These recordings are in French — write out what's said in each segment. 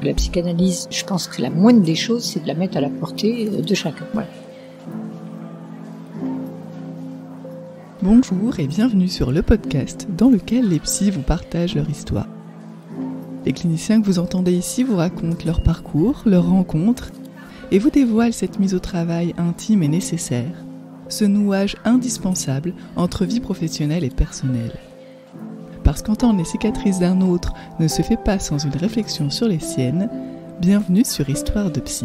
La psychanalyse, je pense que la moindre des choses, c'est de la mettre à la portée de chacun. Voilà. Bonjour et bienvenue sur le podcast dans lequel les psys vous partagent leur histoire. Les cliniciens que vous entendez ici vous racontent leur parcours, leurs rencontres et vous dévoilent cette mise au travail intime et nécessaire, ce nouage indispensable entre vie professionnelle et personnelle. Parce qu'entendre les cicatrices d'un autre ne se fait pas sans une réflexion sur les siennes, bienvenue sur Histoire de Psy.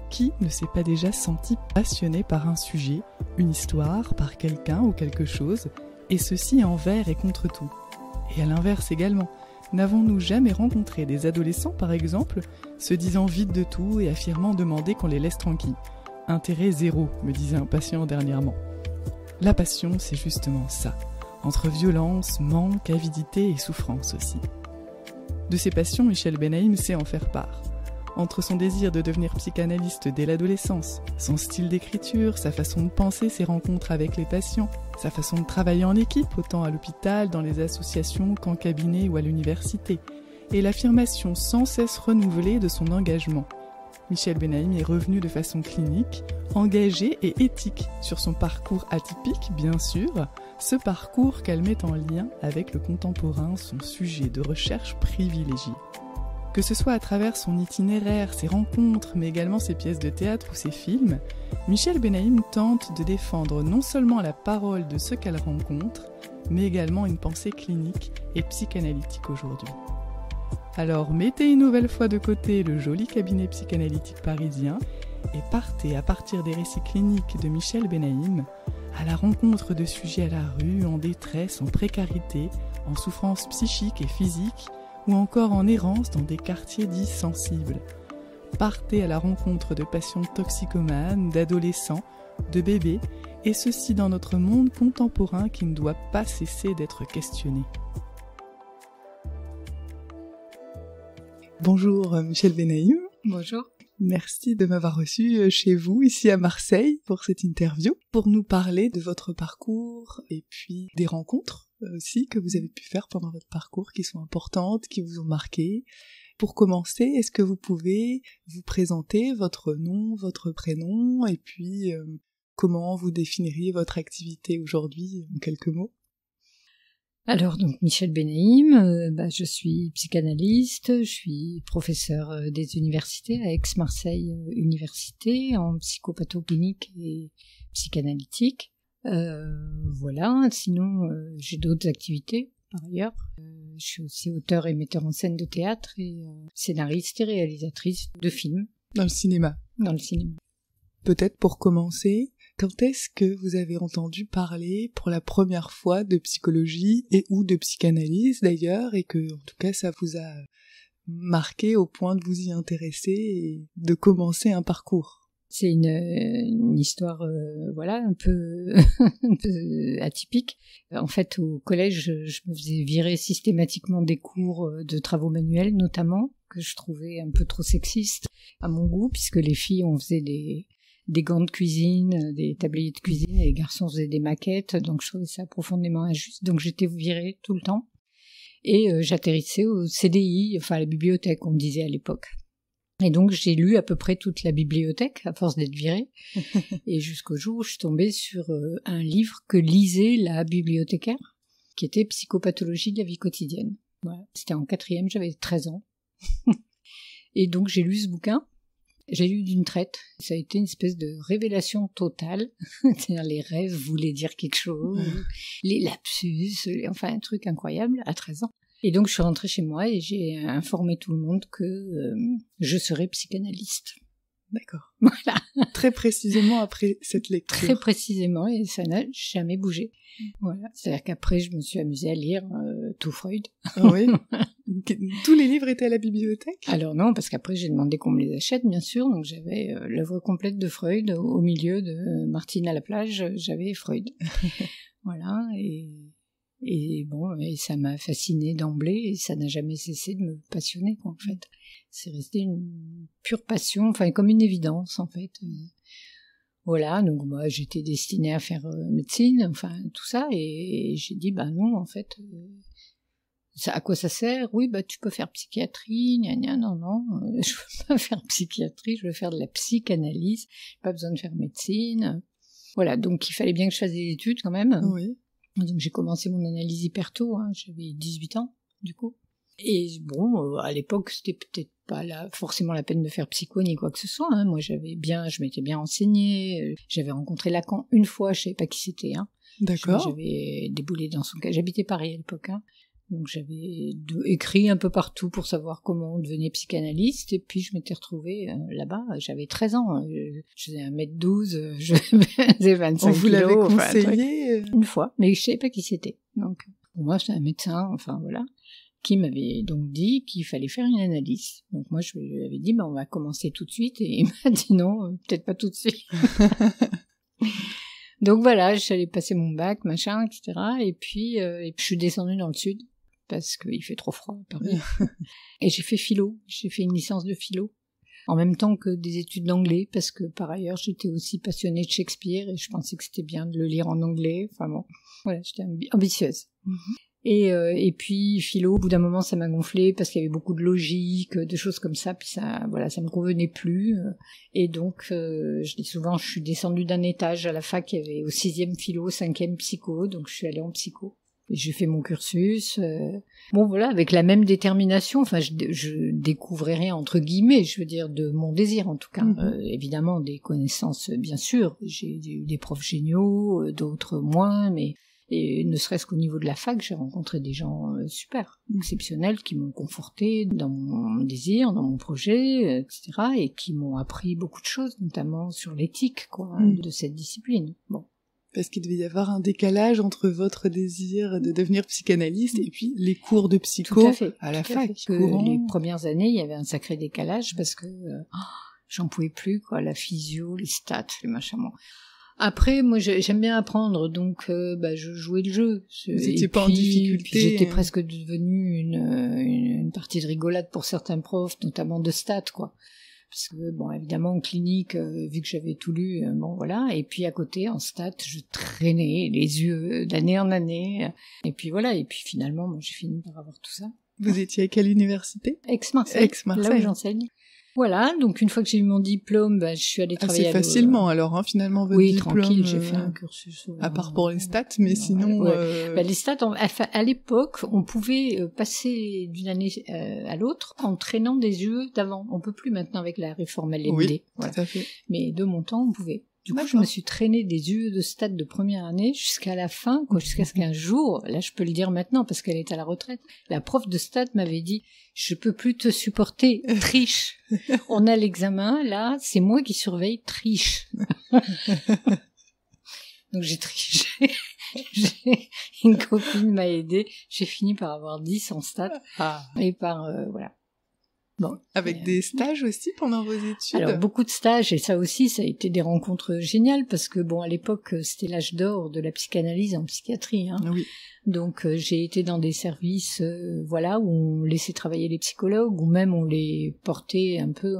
Qui ne s'est pas déjà senti passionné par un sujet, une histoire, par quelqu'un ou quelque chose, et ceci envers et contre tout? Et à l'inverse également, n'avons-nous jamais rencontré des adolescents, par exemple, se disant vides de tout et affirmant demander qu'on les laisse tranquilles? Intérêt zéro, me disait un patient dernièrement. La passion, c'est justement ça, entre violence, manque, avidité et souffrance aussi. De ces passions, Michel Benaïm sait en faire part. Entre son désir de devenir psychanalyste dès l'adolescence, son style d'écriture, sa façon de penser, ses rencontres avec les patients, sa façon de travailler en équipe, autant à l'hôpital, dans les associations qu'en cabinet ou à l'université, et l'affirmation sans cesse renouvelée de son engagement. Michel Benaïm est revenu de façon clinique, engagé et éthique sur son parcours atypique, bien sûr, ce parcours qu'elle met en lien avec le contemporain, son sujet de recherche privilégié. Que ce soit à travers son itinéraire, ses rencontres, mais également ses pièces de théâtre ou ses films, Michel Benaïm tente de défendre non seulement la parole de ceux qu'elle rencontre, mais également une pensée clinique et psychanalytique aujourd'hui. Alors mettez une nouvelle fois de côté le joli cabinet psychanalytique parisien et partez à partir des récits cliniques de Michel Benaïm à la rencontre de sujets à la rue, en détresse, en précarité, en souffrance psychique et physique, ou encore en errance dans des quartiers dits sensibles. Partez à la rencontre de patients toxicomanes, d'adolescents, de bébés, et ceci dans notre monde contemporain qui ne doit pas cesser d'être questionné. Bonjour Michel Benaïm. Bonjour. Merci de m'avoir reçu chez vous, ici à Marseille, pour cette interview, pour nous parler de votre parcours et puis des rencontres aussi que vous avez pu faire pendant votre parcours, qui sont importantes, qui vous ont marqué. Pour commencer, est-ce que vous pouvez vous présenter votre nom, votre prénom, et puis comment vous définiriez votre activité aujourd'hui en quelques mots? Alors donc Michel Benaïm, je suis psychanalyste, je suis professeur des universités à Aix-Marseille Université en psychopathoclinique et psychanalytique. Voilà, sinon j'ai d'autres activités par ailleurs. Je suis aussi auteure et metteur en scène de théâtre et scénariste et réalisatrice de films. Dans le cinéma. Dans le cinéma. Peut-être pour commencer, quand est-ce que vous avez entendu parler pour la première fois de psychologie et ou de psychanalyse d'ailleurs, et que en tout cas ça vous a marqué au point de vous y intéresser et de commencer un parcours? C'est une histoire un peu atypique. En fait, au collège, je me faisais virer systématiquement des cours de travaux manuels, notamment, que je trouvais un peu trop sexistes à mon goût, puisque les filles, on faisait des gants de cuisine, des tabliers de cuisine, et les garçons faisaient des maquettes, donc je trouvais ça profondément injuste. Donc j'étais virée tout le temps. Et j'atterrissais au CDI, enfin à la bibliothèque, on me disait à l'époque. Et donc j'ai lu à peu près toute la bibliothèque, à force d'être virée, et jusqu'au jour où je suis tombée sur un livre que lisait la bibliothécaire, qui était Psychopathologie de la vie quotidienne. Voilà. C'était en 4e, j'avais 13 ans. Et donc j'ai lu ce bouquin, j'ai lu d'une traite. Ça a été une espèce de révélation totale. C'est-à-dire les rêves voulaient dire quelque chose, les lapsus, enfin un truc incroyable à 13 ans. Et donc je suis rentrée chez moi et j'ai informé tout le monde que je serais psychanalyste. D'accord. Voilà. Très précisément après cette lecture. Très précisément, et ça n'a jamais bougé. Voilà. C'est-à-dire qu'après, je me suis amusée à lire tout Freud. Ah oui. Tous les livres étaient à la bibliothèque? Alors non, parce qu'après, j'ai demandé qu'on me les achète, bien sûr. Donc j'avais l'œuvre complète de Freud. Au milieu de Martine à la plage, j'avais Freud. Voilà. Et Et bon, et ça m'a fascinée d'emblée et ça n'a jamais cessé de me passionner, quoi, en fait. C'est resté une pure passion, enfin comme une évidence, en fait. Voilà, donc moi j'étais destinée à faire médecine, enfin tout ça, et j'ai dit bah non, en fait, ça, à quoi ça sert? Oui, bah tu peux faire psychiatrie, gna gna, non, je veux pas faire psychiatrie, je veux faire de la psychanalyse, j'ai pas besoin de faire médecine. Voilà, donc il fallait bien que je fasse des études quand même. Oui. Donc j'ai commencé mon analyse hyper tôt, hein, j'avais 18 ans du coup. Et bon, à l'époque c'était peut-être pas forcément la peine de faire psycho ni quoi que ce soit, hein. Moi je m'étais bien renseignée, j'avais rencontré Lacan une fois, je savais pas qui c'était, hein. D'accord. J'avais déboulé dans son cas, j'habitais Paris à l'époque, hein. Donc j'avais écrit un peu partout pour savoir comment on devenait psychanalyste, et puis je m'étais retrouvée là-bas, j'avais 13 ans, je faisais 1m12, je faisais 25 On vous l'avait kilos, conseillé une fois, mais je savais pas qui c'était. Donc pour moi c'est un médecin, enfin voilà, qui m'avait donc dit qu'il fallait faire une analyse. Donc moi je lui avais dit bah on va commencer tout de suite, et il m'a dit non, peut-être pas tout de suite. Donc voilà, j'allais passer mon bac, machin, etc. Et puis je suis descendue dans le sud parce qu'il fait trop froid à Paris. Et j'ai fait philo, j'ai fait une licence de philo en même temps que des études d'anglais, parce que par ailleurs j'étais aussi passionnée de Shakespeare et je pensais que c'était bien de le lire en anglais. Enfin bon, voilà, j'étais ambitieuse. Et puis philo, au bout d'un moment ça m'a gonflé parce qu'il y avait beaucoup de logique, de choses comme ça, puis ça me convenait plus. Et donc je dis souvent, je suis descendue d'un étage à la fac, il y avait au 6e philo, 5e psycho, donc je suis allée en psycho. Et j'ai fait mon cursus, bon voilà, avec la même détermination, enfin je découvrais rien entre guillemets, je veux dire de mon désir en tout cas, évidemment des connaissances bien sûr, j'ai eu des profs géniaux, d'autres moins, mais et ne serait-ce qu'au niveau de la fac, j'ai rencontré des gens super, exceptionnels, qui m'ont conforté dans mon désir, dans mon projet, etc., et qui m'ont appris beaucoup de choses, notamment sur l'éthique, quoi, de cette discipline. Bon. Parce qu'il devait y avoir un décalage entre votre désir de devenir psychanalyste et puis les cours de psycho à la fac. Les premières années, il y avait un sacré décalage parce que j'en pouvais plus, quoi, la physio, les stats, les machins. Bon. Après, moi, j'aime bien apprendre, donc je jouais le jeu. Vous n'étiez pas en difficulté. Puis j'étais presque devenue une partie de rigolade pour certains profs, notamment de stats, quoi. Parce que, bon, évidemment, en clinique, vu que j'avais tout lu, bon, voilà. Et puis, à côté, en stats, je traînais les yeux d'année en année. Et puis, voilà. Et puis, finalement, moi, j'ai fini par avoir tout ça. Vous étiez à quelle université? Aix-Marseille. Là où j'enseigne. Voilà, donc une fois que j'ai eu mon diplôme, je suis allée travailler assez facilement alors, hein, finalement, votre diplôme. Oui, tranquille, j'ai fait un cursus. À part pour les stats, mais sinon... les stats, à l'époque, on pouvait passer d'une année à l'autre en traînant des yeux d'avant. On peut plus maintenant avec la réforme LMD. Oui, voilà. tout à fait. Mais de mon temps, on pouvait. Du coup, je me suis traînée des yeux de stats de première année jusqu'à la fin, quoi, jusqu'à ce qu'un jour, là je peux le dire maintenant parce qu'elle est à la retraite, la prof de stats m'avait dit « Je peux plus te supporter, triche. On a l'examen, là, c'est moi qui surveille, triche. » Donc j'ai triché, une copine m'a aidée, j'ai fini par avoir 10 en stats, et par, voilà. Bon, avec des stages aussi pendant vos études? Alors beaucoup de stages, et ça aussi, ça a été des rencontres géniales parce que bon, à l'époque, c'était l'âge d'or de la psychanalyse en psychiatrie, hein. Oui. Donc j'ai été dans des services, voilà, où on laissait travailler les psychologues, ou même on les portait un peu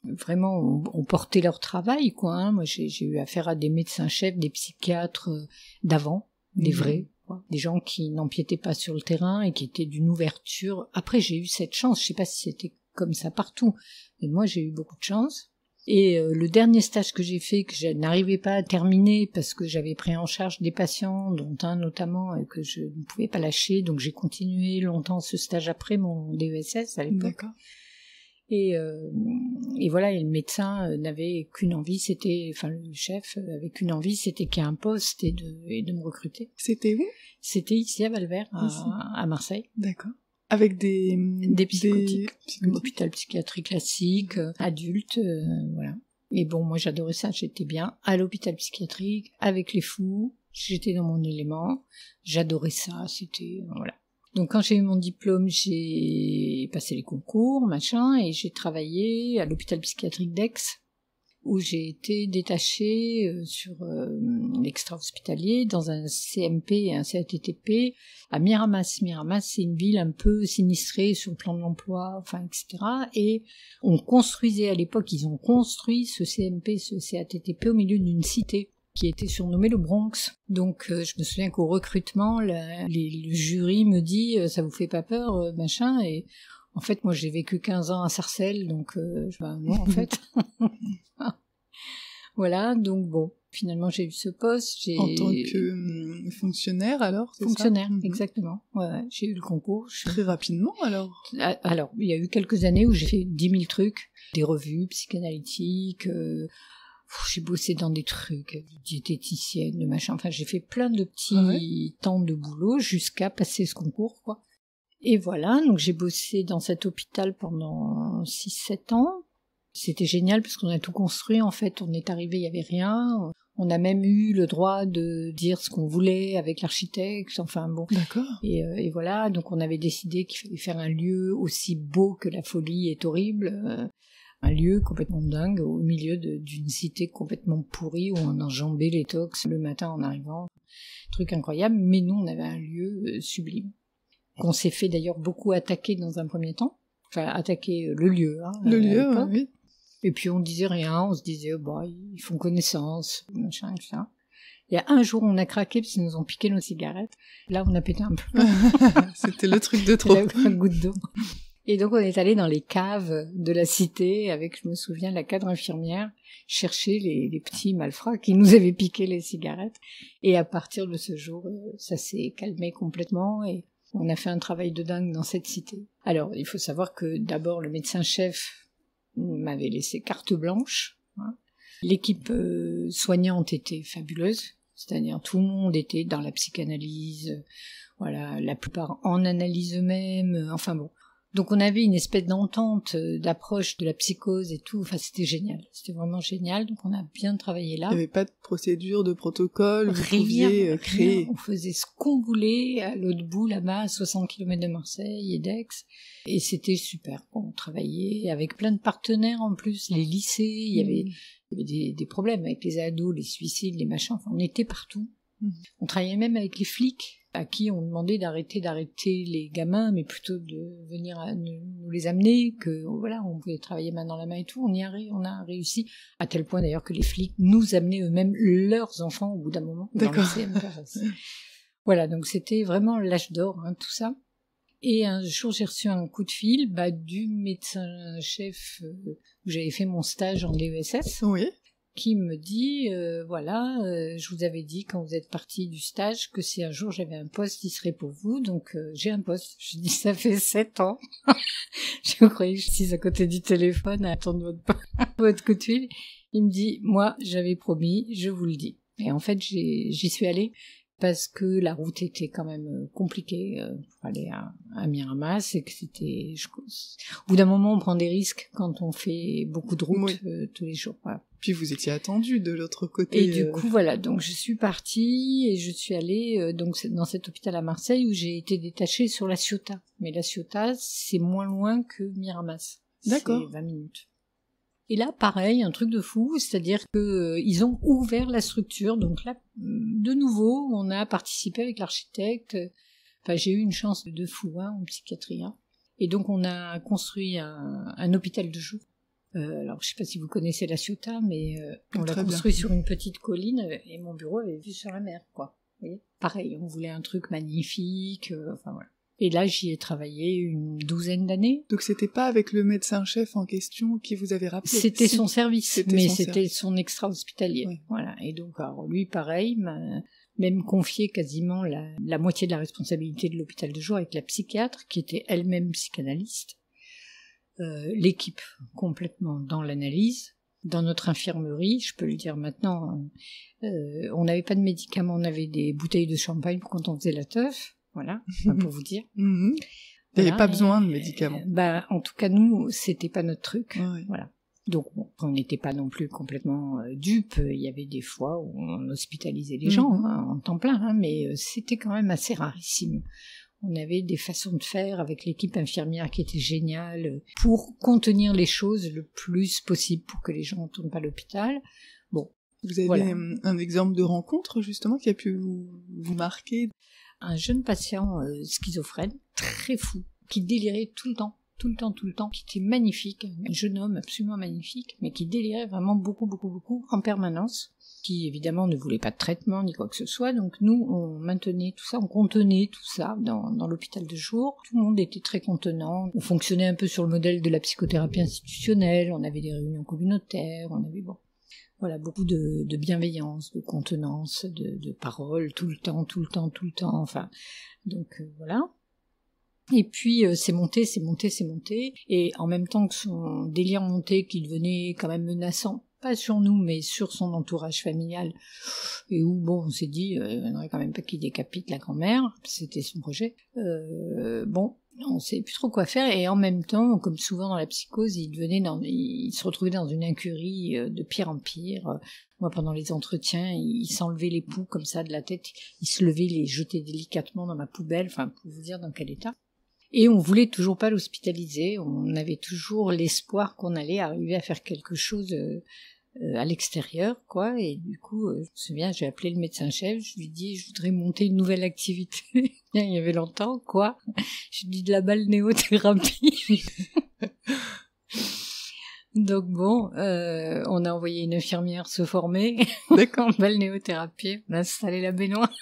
vraiment, on portait leur travail, quoi, hein. Moi, j'ai eu affaire à des médecins-chefs, des psychiatres d'avant, des vrais. Des gens qui n'empiétaient pas sur le terrain et qui étaient d'une ouverture. Après, j'ai eu cette chance, je sais pas si c'était comme ça partout, mais moi j'ai eu beaucoup de chance. Et le dernier stage que j'ai fait, que je n'arrivais pas à terminer parce que j'avais pris en charge des patients, dont un notamment, et que je ne pouvais pas lâcher, donc j'ai continué longtemps ce stage après mon DESS à l'époque. D'accord. Et voilà, et le médecin n'avait qu'une envie, le chef avait qu'une envie, c'était qu'il y ait un poste et de me recruter. C'était où? C'était ici à Valvert, à Marseille. D'accord. Avec des psychotiques. Hôpital psychiatrique classique, adulte, voilà. Et bon, moi j'adorais ça, j'étais bien à l'hôpital psychiatrique, avec les fous, j'étais dans mon élément, j'adorais ça, c'était, voilà. Donc quand j'ai eu mon diplôme, j'ai passé les concours, machin, et j'ai travaillé à l'hôpital psychiatrique d'Aix. où j'ai été détachée sur l'extra-hospitalier dans un CMP et un CATTP à Miramas. Miramas, c'est une ville un peu sinistrée sur le plan de l'emploi, enfin, etc. Et on construisait à l'époque, ils ont construit ce CMP, ce CATTP au milieu d'une cité qui était surnommée le Bronx. Donc je me souviens qu'au recrutement, le jury me dit « ça vous fait pas peur, machin ?» Et en fait, moi, j'ai vécu 15 ans à Sarcelles, donc non, en fait. Voilà, donc bon, finalement, j'ai eu ce poste. En tant que fonctionnaire, alors, c'est fonctionnaire, ça exactement. Ouais, j'ai eu le concours. Très rapidement, alors. Alors, il y a eu quelques années où j'ai fait 10 000 trucs, des revues psychanalytiques, j'ai bossé dans des trucs, diététicienne, de machin, enfin, j'ai fait plein de petits temps de boulot jusqu'à passer ce concours, quoi. Et voilà, donc j'ai bossé dans cet hôpital pendant 6-7 ans. C'était génial parce qu'on a tout construit, en fait, on est arrivé, il y avait rien. On a même eu le droit de dire ce qu'on voulait avec l'architecte, enfin bon. D'accord. Et voilà, donc on avait décidé qu'il fallait faire un lieu aussi beau que la folie est horrible, un lieu complètement dingue au milieu d'une cité complètement pourrie où on enjambait les tox le matin en arrivant. Truc incroyable, mais nous on avait un lieu sublime. Qu'on s'est fait d'ailleurs beaucoup attaquer dans un premier temps, enfin attaquer le lieu. Hein, le lieu, oui. Et puis on disait rien, on se disait bah ils font connaissance, machin, etc. Il y a un jour on a craqué parce qu'ils nous ont piqué nos cigarettes. Là on a pété un plomb. C'était le truc de trop. Un goutte d'eau. Et donc on est allé dans les caves de la cité avec, je me souviens, la cadre infirmière chercher les petits malfrats qui nous avaient piqué les cigarettes. Et à partir de ce jour, ça s'est calmé complètement et on a fait un travail de dingue dans cette cité. Alors, il faut savoir que d'abord, le médecin-chef m'avait laissé carte blanche. Hein. L'équipe soignante était fabuleuse, c'est-à-dire tout le monde était dans la psychanalyse, voilà, la plupart en analyse eux-mêmes, enfin bon. Donc on avait une espèce d'entente, d'approche de la psychose et tout, enfin c'était génial, c'était vraiment génial, donc on a bien travaillé là. Il n'y avait pas de procédure, de protocole, vous pouviez créer. On faisait ce qu'on voulait à l'autre bout là-bas, à 60 km de Marseille et d'Aix, et c'était super, on travaillait avec plein de partenaires en plus, les lycées, il y avait des problèmes avec les ados, les suicides, les machins, enfin on était partout. On travaillait même avec les flics, à qui on demandait d'arrêter les gamins, mais plutôt de venir nous les amener, que voilà, on pouvait travailler main dans la main et tout. On a réussi, à tel point d'ailleurs que les flics nous amenaient eux-mêmes leurs enfants au bout d'un moment. D'accord. Dans le CMP. Voilà, donc c'était vraiment l'âge d'or, hein, tout ça. Et un jour, j'ai reçu un coup de fil du médecin-chef où j'avais fait mon stage en DESS. Oui. Qui me dit, je vous avais dit quand vous êtes parti du stage que si un jour j'avais un poste, il serait pour vous, donc j'ai un poste. Je dis, ça fait 7 ans. Je croyais que je suis à côté du téléphone à attendre votre coup de fil. Il me dit, moi, j'avais promis, je vous le dis. Et en fait, j'y suis allée parce que la route était quand même compliquée pour aller à Miramas et que c'était... Au bout d'un moment, on prend des risques quand on fait beaucoup de routes tous les jours. Voilà. Puis vous étiez attendu de l'autre côté. Et du coup, voilà, donc je suis partie et je suis allée donc dans cet hôpital à Marseille où j'ai été détachée sur la Ciotat. Mais la Ciotat, c'est moins loin que Miramas. D'accord. C'est 20 minutes. Et là, pareil, un truc de fou, c'est-à-dire que ils ont ouvert la structure. Donc là, de nouveau, on a participé avec l'architecte. Enfin, j'ai eu une chance de fou en psychiatrie. Hein. Et donc, on a construit un hôpital de jour. Alors, je sais pas si vous connaissez la Ciotat, mais on l'a construit sur une petite colline et mon bureau avait vue sur la mer, quoi. Vous voyez, pareil, on voulait un truc magnifique. Enfin voilà. Et là, j'y ai travaillé une 12aine d'années. Donc c'était pas avec le médecin-chef en question qui vous avait rappelé? C'était son service, c'était son extra-hospitalier. Oui. Voilà. Et donc, alors, lui, pareil, m'a même confié quasiment la moitié de la responsabilité de l'hôpital de jour avec la psychiatre, qui était elle-même psychanalyste. L'équipe complètement dans l'analyse. Dans notre infirmerie, je peux le dire maintenant, on n'avait pas de médicaments, on avait des bouteilles de champagne quand on faisait la teuf. Voilà, pour vous dire. Il n'y avait pas besoin de médicaments. En tout cas, nous, c'était pas notre truc. Ouais. Voilà. Donc, bon, on n'était pas non plus complètement dupes. Il y avait des fois où on hospitalisait les gens en temps plein, mais c'était quand même assez rarissime. On avait des façons de faire avec l'équipe infirmière qui était géniale pour contenir les choses le plus possible pour que les gens ne tournent pas à l'hôpital. Bon, vous avez voilà. Un exemple de rencontre justement qui a pu vous marquer? Un jeune patient schizophrène, très fou, qui délirait tout le temps, qui était magnifique, un jeune homme absolument magnifique, mais qui délirait vraiment beaucoup en permanence, qui évidemment ne voulait pas de traitement ni quoi que ce soit, donc nous on maintenait tout ça, on contenait tout ça dans l'hôpital de jour, tout le monde était très contenant, on fonctionnait un peu sur le modèle de la psychothérapie institutionnelle, on avait des réunions communautaires, on avait voilà, beaucoup de bienveillance, de contenance, de paroles, tout le temps, enfin, donc voilà. Et puis c'est monté, et en même temps que son délire montait, qui devenait quand même menaçant, pas sur nous, mais sur son entourage familial, et où, bon, on s'est dit, il faudrait quand même pas qu'il décapite la grand-mère, c'était son projet, bon, on savait plus trop quoi faire, et en même temps, comme souvent dans la psychose, il se retrouvait dans une incurie de pire en pire. Moi, pendant les entretiens, il s'enlevait les poux comme ça de la tête, il se levait, les jetait délicatement dans ma poubelle, enfin, pour vous dire dans quel état. Et on voulait toujours pas l'hospitaliser, on avait toujours l'espoir qu'on allait arriver à faire quelque chose à l'extérieur, quoi, et du coup, je me souviens, j'ai appelé le médecin-chef, je lui ai dit, je voudrais monter une nouvelle activité, il y avait longtemps, quoi, je lui ai dit de la balnéothérapie. Donc bon, on a envoyé une infirmière se former, en balnéothérapie, on a installé la baignoire.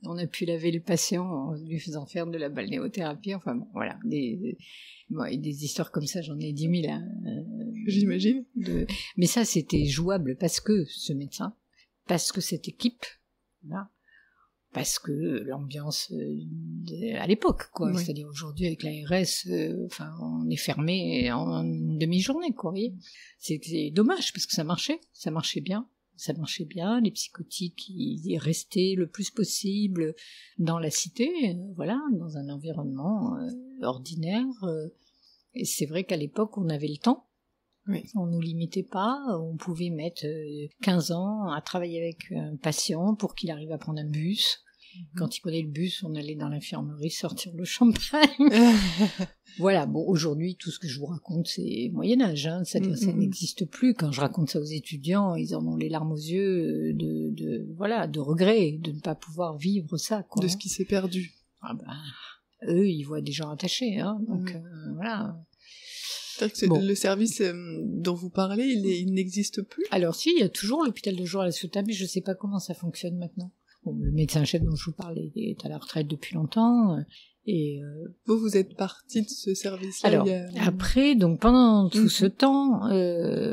On a pu laver le patient en lui faisant faire de la balnéothérapie, enfin bon, voilà, des histoires comme ça, j'en ai 10 000. Hein, j'imagine. Mais ça, c'était jouable parce que ce médecin, parce que cette équipe, là, parce que l'ambiance à l'époque, quoi. Oui. C'est-à-dire aujourd'hui avec l'ARS, enfin, on est fermé en une demi-journée, quoi. Vous voyez, c'est dommage parce que ça marchait bien. Les psychotiques, ils restaient le plus possible dans la cité, voilà, dans un environnement ordinaire. Et c'est vrai qu'à l'époque, on avait le temps. Oui. On nous limitait pas, on pouvait mettre 15 ans à travailler avec un patient pour qu'il arrive à prendre un bus. Quand il prenait le bus, on allait dans l'infirmerie sortir le champagne. Voilà, bon, aujourd'hui, tout ce que je vous raconte, c'est Moyen-Âge, hein, ça n'existe plus. Quand je raconte ça aux étudiants, ils en ont les larmes aux yeux de regret, de ne pas pouvoir vivre ça, quoi. De ce qui s'est perdu. Ah ben, eux, ils voient des gens attachés, hein, donc voilà. Le service dont vous parlez, il n'existe plus? Alors si, il y a toujours l'hôpital de jour à la Ciotat, mais je ne sais pas comment ça fonctionne maintenant. Bon, le médecin-chef dont je vous parle est à la retraite depuis longtemps. Et vous êtes partie de ce service-là? Alors, après, donc pendant tout ce temps,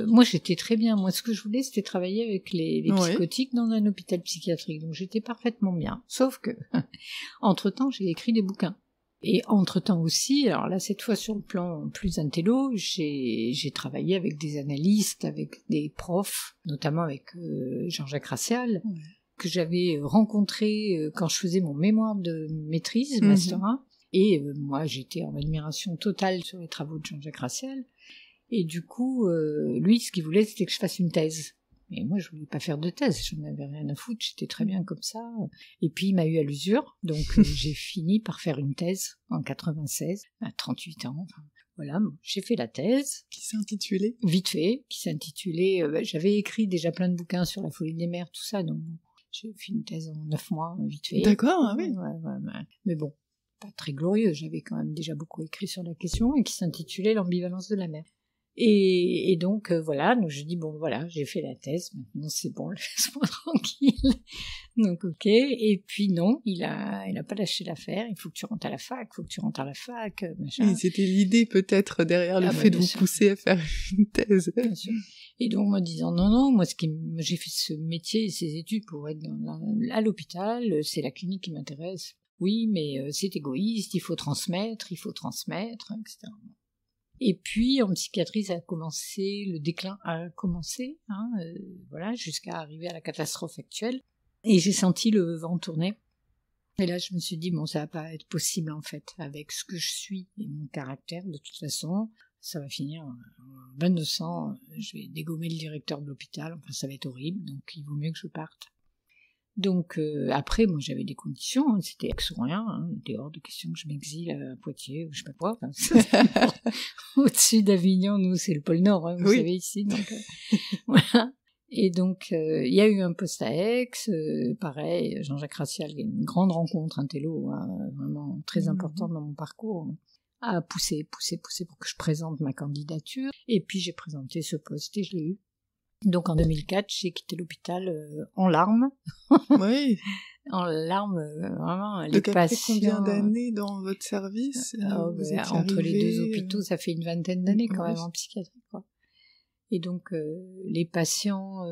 moi j'étais très bien. Moi, ce que je voulais, c'était travailler avec les psychotiques dans un hôpital psychiatrique. Donc j'étais parfaitement bien. Sauf que, entre-temps, j'ai écrit des bouquins. Et entre-temps aussi, alors là, cette fois sur le plan plus intello, j'ai travaillé avec des analystes, avec des profs, notamment avec Jean-Jacques Racial, que j'avais rencontré quand je faisais mon mémoire de maîtrise, Master 1, et moi j'étais en admiration totale sur les travaux de Jean-Jacques Racial, et du coup, lui, ce qu'il voulait, c'était que je fasse une thèse. Et moi, je voulais pas faire de thèse, j'en avais rien à foutre, j'étais très bien comme ça. Et puis, il m'a eu à l'usure, donc j'ai fini par faire une thèse en 96, à 38 ans, enfin, voilà, j'ai fait la thèse. Qui s'intitulait? Vite fait, qui s'intitulait... j'avais écrit déjà plein de bouquins sur la folie des mères, tout ça, donc j'ai fait une thèse en 9 mois, vite fait. D'accord, ah oui. Ouais. Mais bon, pas très glorieux, j'avais quand même déjà beaucoup écrit sur la question, et qui s'intitulait L'ambivalence de la mère. Et donc, voilà, donc je dis, bon, voilà, j'ai fait la thèse, maintenant c'est bon, laisse-moi tranquille. Donc, ok, et puis non, il a pas lâché l'affaire, il faut que tu rentres à la fac, machin. Et c'était l'idée peut-être derrière le fait de vous pousser à faire une thèse. Bien sûr. Et donc, moi disant, non, moi j'ai fait ce métier et ces études pour être à l'hôpital, c'est la clinique qui m'intéresse. Oui, mais c'est égoïste, il faut transmettre, etc. Et puis, en psychiatrie, le déclin a commencé, voilà, jusqu'à arriver à la catastrophe actuelle. Et j'ai senti le vent tourner. Et là, je me suis dit, bon, ça va pas être possible, en fait, avec ce que je suis et mon caractère, de toute façon. Ça va finir en bain de sang, je vais dégommer le directeur de l'hôpital, enfin, ça va être horrible, donc il vaut mieux que je parte. Donc après, moi j'avais des conditions, hein, c'était ex ou rien, hein, il était hors de question que je m'exile à Poitiers ou je sais pas quoi. Enfin, au-dessus d'Avignon, nous c'est le pôle Nord, hein, vous savez ici. Donc voilà. Et donc il y a eu un poste à Aix, pareil, Jean-Jacques Racial, une grande rencontre, un télo, hein, vraiment très importante dans mon parcours, a poussé pour que je présente ma candidature. Et puis j'ai présenté ce poste et je l'ai eu. Donc en 2004, j'ai quitté l'hôpital en larmes. Oui. En larmes, vraiment. Donc après combien d'années dans votre service entre les deux hôpitaux, ça fait une vingtaine d'années quand même en psychiatrie, quoi. Et donc les patients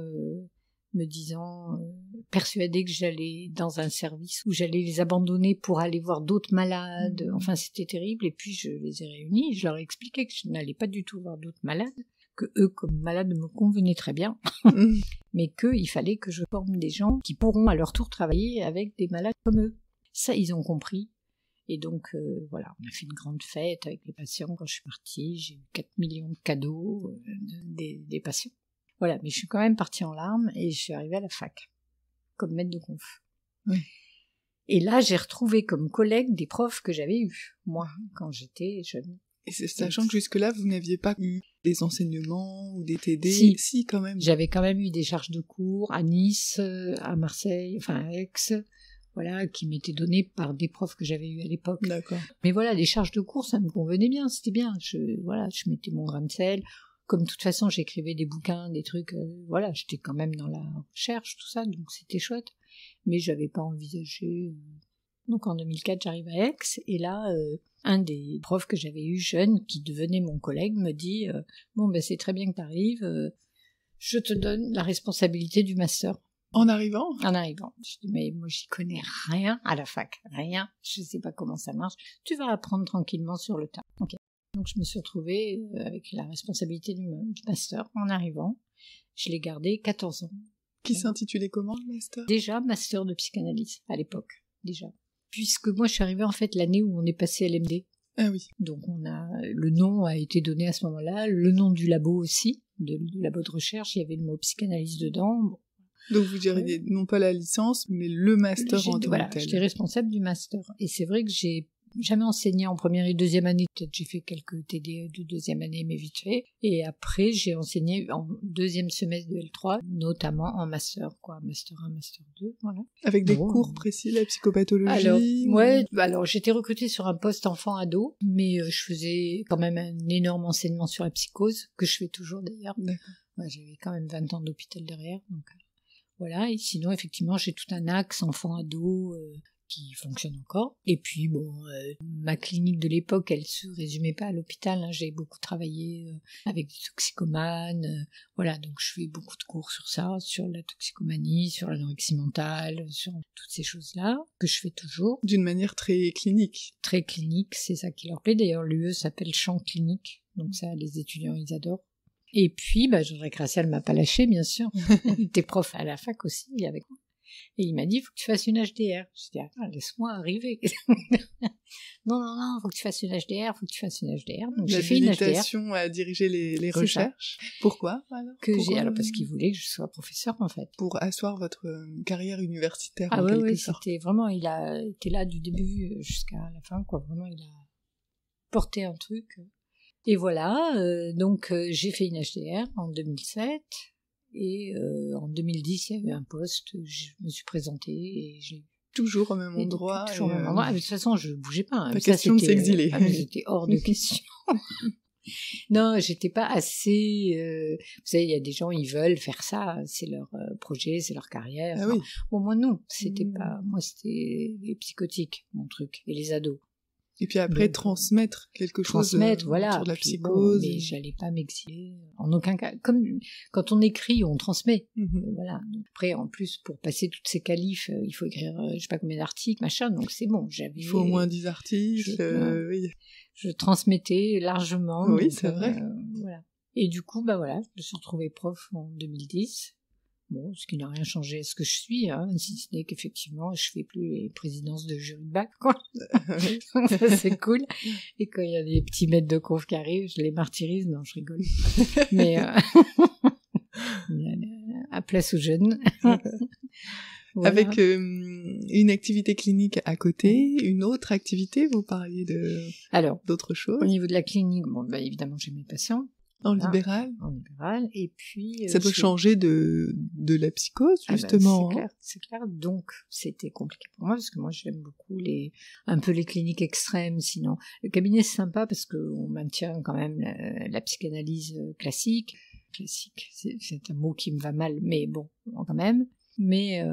me disant, persuadés que j'allais dans un service où j'allais les abandonner pour aller voir d'autres malades. Enfin, c'était terrible. Et puis je les ai réunis, je leur ai expliqué que je n'allais pas du tout voir d'autres malades, que eux, comme malades, me convenaient très bien, mais qu'il fallait que je forme des gens qui pourront à leur tour travailler avec des malades comme eux. Ça, ils ont compris. Et donc, voilà, on a fait une grande fête avec les patients. Quand je suis partie, j'ai eu 4 millions de cadeaux des patients. Voilà, mais je suis quand même partie en larmes et je suis arrivée à la fac, comme maître de conf. Oui. Et là, j'ai retrouvé comme collègues des profs que j'avais eus, moi, quand j'étais jeune. Et sachant que jusque-là, vous n'aviez pas eu des enseignements ou des TD. Si, quand même. J'avais quand même eu des charges de cours à Nice, à Marseille, enfin à Aix, voilà, qui m'étaient données par des profs que j'avais eus à l'époque. D'accord. Mais voilà, les charges de cours, ça me convenait bien, c'était bien. Je mettais mon grain de sel. Comme de toute façon, j'écrivais des bouquins, des trucs, voilà, j'étais quand même dans la recherche, tout ça, donc c'était chouette. Mais j'avais pas envisagé. Donc en 2004, j'arrive à Aix, et là, un des profs que j'avais eu jeune, qui devenait mon collègue, me dit bon, ben c'est très bien que t'arrives, je te donne la responsabilité du master. En arrivant ? En arrivant. Je dis mais moi j'y connais rien à la fac, rien, je sais pas comment ça marche, tu vas apprendre tranquillement sur le tas. Okay. Donc je me suis retrouvée avec la responsabilité du master en arrivant. Je l'ai gardé 14 ans. Qui s'intitulait comment le master ? Déjà master de psychanalyse à l'époque, déjà. Puisque moi je suis arrivée en fait l'année où on est passé à l'MD. Ah oui. Donc le nom a été donné à ce moment-là, le nom du labo aussi, du labo de recherche, il y avait le mot psychanalyse dedans. Bon. Donc vous diriez non pas la licence, mais le master en tant que tel. Voilà, j'étais responsable du master. Et c'est vrai que j'ai jamais enseigné en première et deuxième année, peut-être j'ai fait quelques TD de deuxième année, mais vite fait. Et après, j'ai enseigné en deuxième semestre de L3, notamment en master, quoi, master 1, master 2, voilà. Avec des cours précis, la psychopathologie. Alors j'étais recrutée sur un poste enfant-ado, mais je faisais quand même un énorme enseignement sur la psychose, que je fais toujours d'ailleurs. D'accord. Ouais, j'avais quand même 20 ans d'hôpital derrière, donc voilà. Et sinon, effectivement, j'ai tout un axe enfant-ado qui fonctionne encore. Et puis, bon, ma clinique de l'époque, elle se résumait pas à l'hôpital, hein. J'ai beaucoup travaillé avec des toxicomanes, voilà, donc je fais beaucoup de cours sur ça, sur la toxicomanie, sur l'anorexie mentale, sur toutes ces choses-là, que je fais toujours. D'une manière très clinique. Très clinique, c'est ça qui leur plaît. D'ailleurs, l'UE s'appelle Champ Clinique, donc ça, les étudiants, ils adorent. Et puis, Jean-Jacques Racial m'a pas lâché, bien sûr. Il était prof à la fac aussi, avec moi. Et il m'a dit, faut que tu fasses une HDR. Je dis, laisse-moi arriver. non, faut que tu fasses une HDR, Donc j'ai fait une HDR. L'habilitation à diriger les recherches. Pourquoi, alors? Parce qu'il voulait que je sois professeur, en fait. Pour asseoir votre carrière universitaire, en quelque sorte. C'était vraiment, il a été là du début jusqu'à la fin, quoi. Vraiment, il a porté un truc. Et voilà, donc j'ai fait une HDR en 2007, et en 2010, il y a eu un poste, je me suis présentée et j'ai eu. Toujours au même endroit. Toujours au même endroit. De toute façon, je bougeais pas. Hein. Pas question de s'exiler. C'était hors de question. Non, j'étais pas assez. Vous savez, il y a des gens, ils veulent faire ça, c'est leur projet, c'est leur carrière. Ah oui. Bon, moi non, c'était pas. Moi, c'était les psychotiques, mon truc, et les ados. Et puis après, transmettre quelque chose voilà, sur la psychose. Mais j'allais pas m'exiler. En aucun cas. Comme quand on écrit, on transmet. Voilà. Après, en plus, pour passer toutes ces qualifs, il faut écrire, je sais pas combien d'articles, machin. Donc c'est bon, il faut au moins 10 articles. Oui. Je transmettais largement. Oui, donc, c'est vrai. Voilà. Et du coup, voilà, je me suis retrouvée prof en 2010. Bon, ce qui n'a rien changé à ce que je suis, hein, si ce n'est qu'effectivement, je fais plus les présidences de jury de bac, quoi. Ça, c'est cool. Et quand il y a des petits maîtres de conf qui arrivent, je les martyrise. Non, je rigole. Mais à place aux jeunes. Voilà. Avec une activité clinique à côté, une autre activité, vous parliez d'autres choses. Au niveau de la clinique, évidemment, j'ai mes patients. En libéral. Et puis... ça doit changer de la psychose, justement. C'est clair. Donc, c'était compliqué pour moi, parce que moi, j'aime beaucoup un peu les cliniques extrêmes, sinon. Le cabinet, c'est sympa, parce qu'on maintient quand même la psychanalyse classique. Classique, c'est un mot qui me va mal, mais bon, quand même. Mais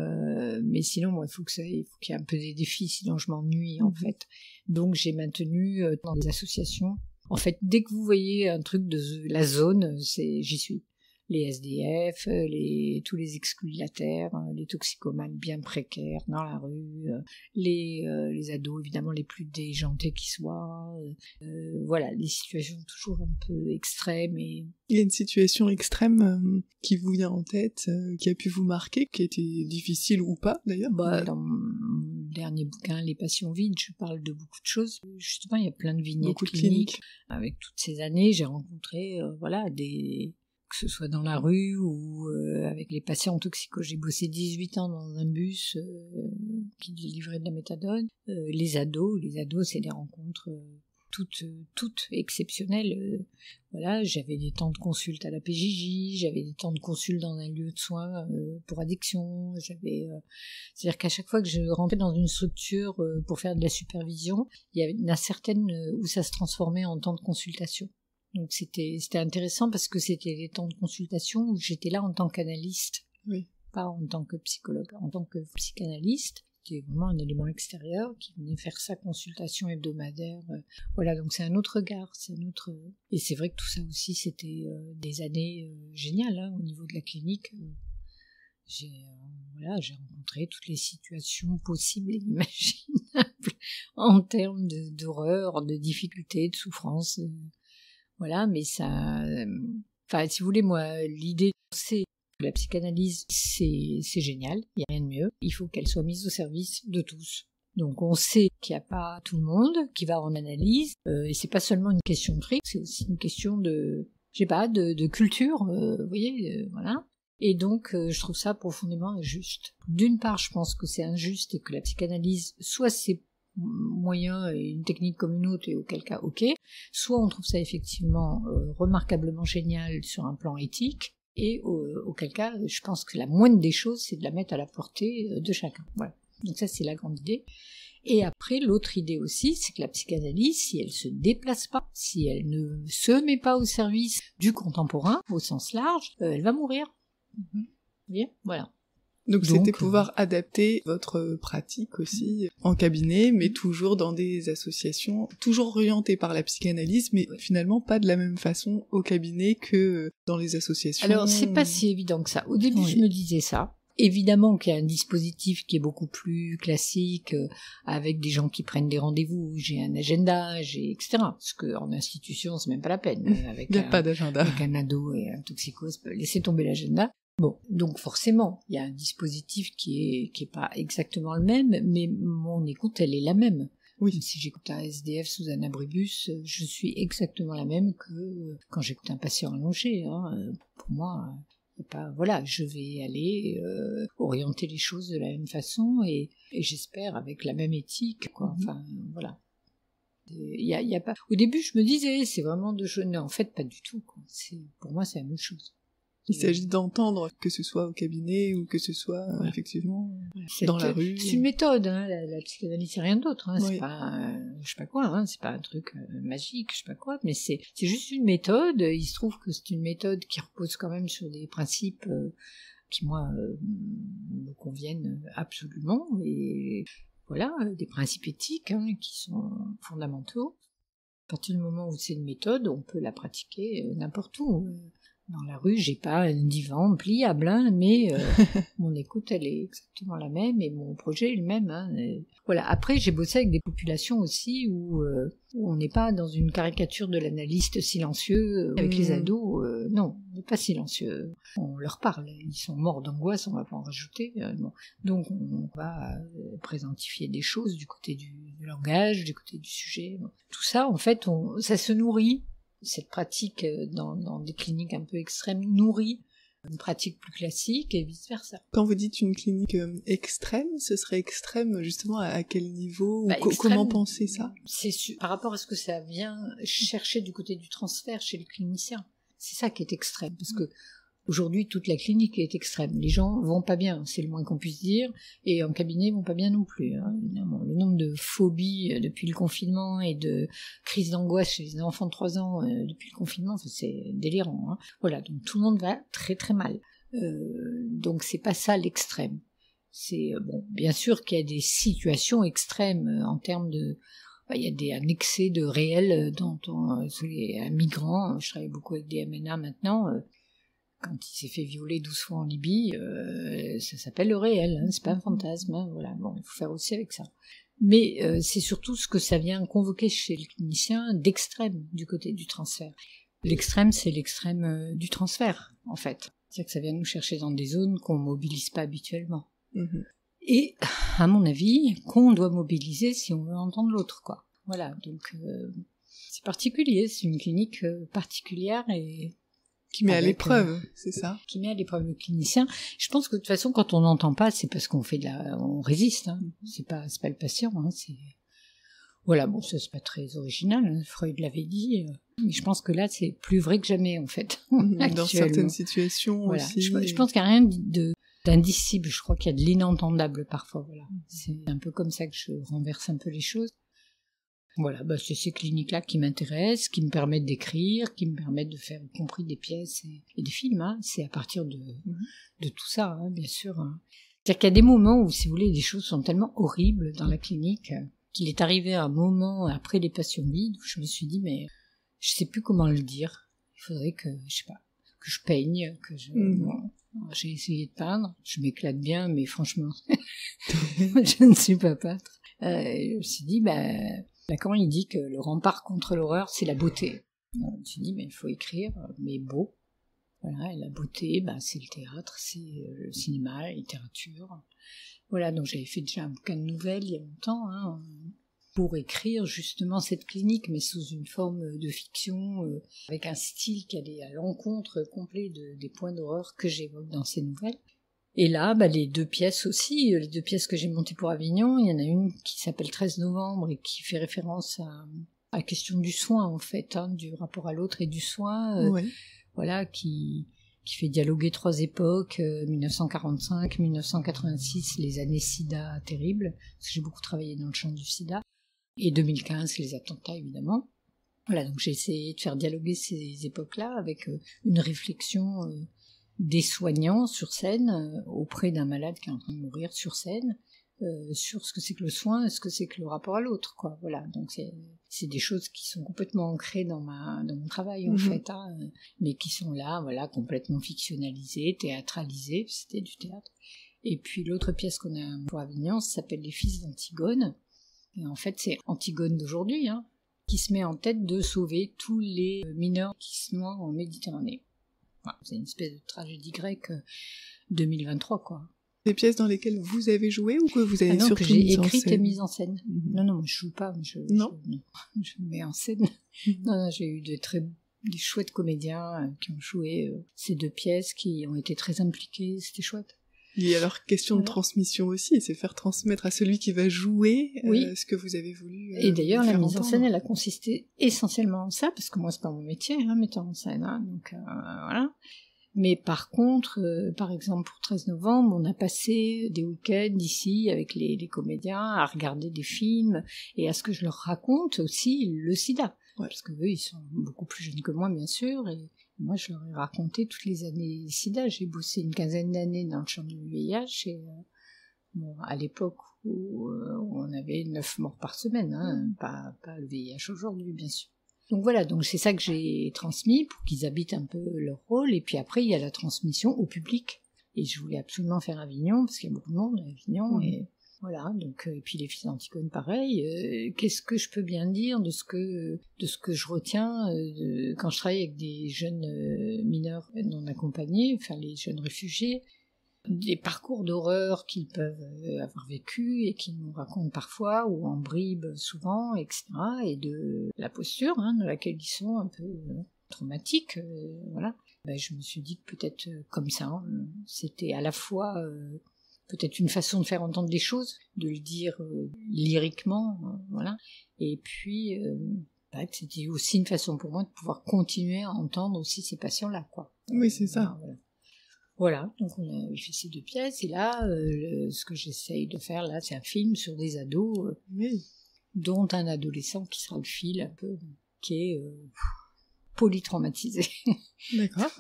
sinon, il faut qu'il y ait un peu des défis, sinon je m'ennuie, en fait. Donc, j'ai maintenu dans des associations. En fait, dès que vous voyez un truc de la zone, j'y suis. Les SDF, tous les exclus de la terre, les toxicomanes bien précaires dans la rue, les ados évidemment les plus déjantés qui soient. Voilà, les situations toujours un peu extrêmes. Et... Il y a une situation extrême qui vous vient en tête, qui a pu vous marquer, qui a été difficile ou pas d'ailleurs. Dans mon dernier bouquin, Les passions vides, je parle de beaucoup de choses. Justement, il y a plein de vignettes cliniques. Avec toutes ces années, j'ai rencontré que ce soit dans la rue ou avec les patients toxicos. J'ai bossé 18 ans dans un bus qui délivrait de la méthadone. Les ados, c'est des rencontres toutes exceptionnelles. Voilà, j'avais des temps de consulte à la PJJ, j'avais des temps de consulte dans un lieu de soins pour addiction. C'est-à-dire qu'à chaque fois que je rentrais dans une structure pour faire de la supervision, il y en a certaines où ça se transformait en temps de consultation. Donc c'était intéressant parce que c'était des temps de consultation où j'étais là en tant qu'analyste, pas en tant que psychologue, en tant que psychanalyste. C'était vraiment un élément extérieur qui venait faire sa consultation hebdomadaire. Voilà, donc c'est un autre regard, Et c'est vrai que tout ça aussi, c'était des années géniales au niveau de la clinique. J'ai rencontré toutes les situations possibles et imaginables en termes d'horreur, de difficultés, de souffrance. Voilà, mais ça... si vous voulez, moi, l'idée, c'est que la psychanalyse, c'est génial, il n'y a rien de mieux. Il faut qu'elle soit mise au service de tous. Donc on sait qu'il n'y a pas tout le monde qui va en analyse, et c'est pas seulement une question de fric, c'est aussi une question de culture, vous voyez, voilà. Et donc, je trouve ça profondément injuste. D'une part, je pense que c'est injuste et que la psychanalyse, soit c'est moyen et une technique comme une autre, et auquel cas ok, soit on trouve ça effectivement remarquablement génial sur un plan éthique, et auquel cas je pense que la moindre des choses c'est de la mettre à la portée de chacun. Voilà. Donc ça c'est la grande idée. Et après l'autre idée aussi, c'est que la psychanalyse, si elle se déplace pas, si elle ne se met pas au service du contemporain au sens large, elle va mourir. Bien, voilà. Donc c'était pouvoir adapter votre pratique aussi en cabinet, mais toujours dans des associations, toujours orientées par la psychanalyse, mais finalement pas de la même façon au cabinet que dans les associations. Alors c'est pas si évident que ça. Au début je me disais ça. Évidemment qu'il y a un dispositif qui est beaucoup plus classique, avec des gens qui prennent des rendez-vous, j'ai un agenda, etc. Parce qu'en institution c'est même pas la peine. Il n'y a pas d'agenda. Avec un ado et un toxicose, laissez tomber l'agenda. Bon, donc forcément, il y a un dispositif qui est pas exactement le même, mais mon écoute, elle est la même. Oui. Si j'écoute un SDF sous un abribus, je suis exactement la même que quand j'écoute un patient allongé. Pour moi, je vais aller orienter les choses de la même façon et j'espère avec la même éthique, quoi. Enfin, voilà. Il y a pas. Au début, je me disais, c'est vraiment deux choses. Non, en fait, pas du tout, quoi. Pour moi, c'est la même chose. Il s'agit d'entendre, que ce soit au cabinet ou que ce soit effectivement dans la rue. C'est une méthode, la psychanalyse c'est rien d'autre, c'est pas je sais pas quoi, c'est pas un truc magique, je sais pas quoi, mais c'est juste une méthode. Il se trouve que c'est une méthode qui repose quand même sur des principes qui moi me conviennent absolument, et voilà, des principes éthiques qui sont fondamentaux. À partir du moment où c'est une méthode, on peut la pratiquer n'importe où. Dans la rue, j'ai pas un divan pliable, mais mon écoute, elle est exactement la même et mon projet est le même. Voilà. Après, j'ai bossé avec des populations aussi où on n'est pas dans une caricature de l'analyste silencieux. Avec les ados, non, on n'est pas silencieux. On leur parle, ils sont morts d'angoisse, on va pas en rajouter. Bon. Donc, on va présentifier des choses du côté du langage, du côté du sujet. Bon. Tout ça, en fait, ça se nourrit. Cette pratique dans des cliniques un peu extrêmes nourrit une pratique plus classique et vice-versa. Quand vous dites une clinique extrême, ce serait extrême justement à quel niveau Extrême, comment penser ça? C'est par rapport à ce que ça vient chercher du côté du transfert chez les cliniciens. C'est ça qui est extrême, parce que aujourd'hui, toute la clinique est extrême. Les gens vont pas bien, c'est le moins qu'on puisse dire, et en cabinet, ils vont pas bien non plus. Hein. Le nombre de phobies depuis le confinement et de crises d'angoisse chez les enfants de 3 ans depuis le confinement, c'est délirant. Hein. Voilà, donc tout le monde va très très mal. Donc c'est pas ça l'extrême. C'est bien sûr qu'il y a des situations extrêmes en termes de... Il y a un excès de réel dans un migrant. Je travaille beaucoup avec des MNA maintenant. Quand il s'est fait violer 12 fois en Libye, ça s'appelle le réel, hein, c'est pas un fantasme. Hein, voilà, bon, il faut faire aussi avec ça. Mais c'est surtout ce que ça vient convoquer chez le clinicien d'extrême du côté du transfert. L'extrême, c'est l'extrême du transfert, en fait. C'est-à-dire que ça vient nous chercher dans des zones qu'on mobilise pas habituellement. Mmh. Et, à mon avis, qu'on doit mobiliser si on veut entendre l'autre, quoi. Voilà, donc c'est particulier, c'est une clinique particulière et... Qui met à l'épreuve, c'est ça? Qui met à l'épreuve le clinicien. Je pense que de toute façon, quand on n'entend pas, c'est parce qu'on on résiste, hein. C'est pas le patient, hein, voilà, bon, ça c'est pas très original, hein. Freud l'avait dit, mais je pense que là, c'est plus vrai que jamais, en fait. Dans certaines situations voilà. Aussi. Je pense qu'il n'y a rien d'indicible, je crois qu'il y a de l'inentendable parfois, voilà. C'est un peu comme ça que je renverse un peu les choses. Voilà, c'est ces cliniques-là qui m'intéressent, qui me permettent d'écrire, qui me permettent de faire, y compris des pièces et des films, hein. C'est à partir de tout ça, hein, bien sûr. Hein. C'est-à-dire qu'il y a des moments où, si vous voulez, les choses sont tellement horribles dans la clinique qu'il est arrivé un moment après les patients vides où je me suis dit, mais je sais plus comment le dire. Il faudrait que, je sais pas, que je peigne, que je... Bon, j'ai essayé de peindre, je m'éclate bien, mais franchement, je ne suis pas peintre. Je me suis dit, Lacan, il dit que le rempart contre l'horreur, c'est la beauté. Je me suis dit, mais il faut écrire, mais beau. Voilà, et la beauté, c'est le théâtre, c'est le cinéma, la littérature. Voilà, donc j'avais fait déjà un bouquin de nouvelles il y a longtemps, hein, pour écrire justement cette clinique, mais sous une forme de fiction, avec un style qui allait à l'encontre complet des points d'horreur que j'évoque dans ces nouvelles. Et là, les 2 pièces aussi, les 2 pièces que j'ai montées pour Avignon, il y en a une qui s'appelle 13 novembre et qui fait référence à la question du soin, en fait, hein, du rapport à l'autre et du soin, voilà, qui fait dialoguer 3 époques, 1945, 1986, les années sida terribles, parce que j'ai beaucoup travaillé dans le champ du sida, et 2015, les attentats, évidemment. Voilà, donc j'ai essayé de faire dialoguer ces époques-là avec une réflexion... des soignants sur scène, auprès d'un malade qui est en train de mourir sur scène, sur ce que c'est que le soin, ce que c'est que le rapport à l'autre, quoi. Voilà, donc c'est des choses qui sont complètement ancrées dans mon travail, en fait, hein, mais qui sont là, voilà, complètement fictionnalisées, théâtralisées, c'était du théâtre. Et puis l'autre pièce qu'on a pour Avignon, ça s'appelle Les Fils d'Antigone, et en fait c'est Antigone d'aujourd'hui, hein, qui se met en tête de sauver tous les mineurs qui se noient en Méditerranée. C'est une espèce de tragédie grecque 2023, quoi. Des pièces dans lesquelles vous avez joué ou que vous avez surtout que j'ai écrites et mises en scène. Non, moi je joue pas, je mets en scène. Non, j'ai eu des chouettes comédiens qui ont joué ces 2 pièces, qui ont été très impliqués, c'était chouette. Il y a alors question de transmission aussi, c'est faire transmettre à celui qui va jouer ce que vous avez voulu. Et d'ailleurs, la mise en scène, elle a consisté essentiellement en ça, parce que moi, c'est pas mon métier, hein, metteur en scène, hein, donc voilà. Mais par contre, par exemple, pour 13 novembre, on a passé des week-ends ici avec les comédiens à regarder des films et à ce que je leur raconte aussi le sida. Ouais. Parce que eux, ils sont beaucoup plus jeunes que moi, bien sûr, et moi, je leur ai raconté toutes les années sida. J'ai bossé une 15aine d'années dans le champ du VIH, et à l'époque où on avait 9 morts par semaine, hein, pas le VIH aujourd'hui, bien sûr. Donc voilà, donc c'est ça que j'ai transmis pour qu'ils habitent un peu leur rôle, et puis après, il y a la transmission au public. Et je voulais absolument faire Avignon, parce qu'il y a beaucoup de monde à Avignon, et voilà, donc, et puis les Fils d'Antigone, pareil. Qu'est-ce que je peux bien dire de ce que je retiens quand je travaille avec des jeunes mineurs non accompagnés, enfin les jeunes réfugiés, des parcours d'horreur qu'ils peuvent avoir vécu et qu'ils nous racontent parfois, ou en bribes souvent, etc. Et de la posture dans laquelle ils sont un peu traumatiques, voilà. Je me suis dit que peut-être comme ça, c'était à la fois peut-être une façon de faire entendre les choses, de le dire lyriquement, voilà. Et puis, c'était aussi une façon pour moi de pouvoir continuer à entendre aussi ces patients-là, quoi. Oui, c'est ça. Voilà, donc on a fait ces 2 pièces, et là, ce que j'essaye de faire, là, c'est un film sur des ados, dont un adolescent qui sera le fil, un peu, qui est polytraumatisé. D'accord.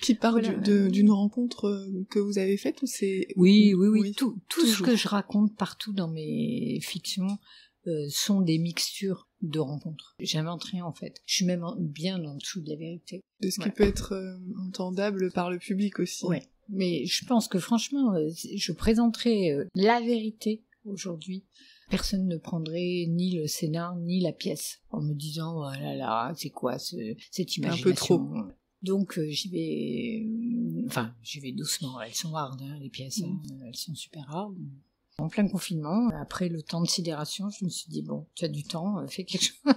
Qui parle d'une rencontre que vous avez faite, ou c'est... Oui. Tout ce que je raconte partout dans mes fictions sont des mixtures de rencontres. J'invente rien, en fait. Je suis même bien en dessous de la vérité. De ce qui peut être entendable par le public aussi. Ouais. Mais je pense que franchement, je présenterai la vérité aujourd'hui. Personne ne prendrait ni le scénar ni la pièce en me disant « Oh là là, c'est quoi cette imagination ?» Un peu trop. Donc j'y vais doucement. Elles sont hard, les pièces, elles sont super hard. En plein confinement, après le temps de sidération, je me suis dit, bon, tu as du temps, fais quelque chose.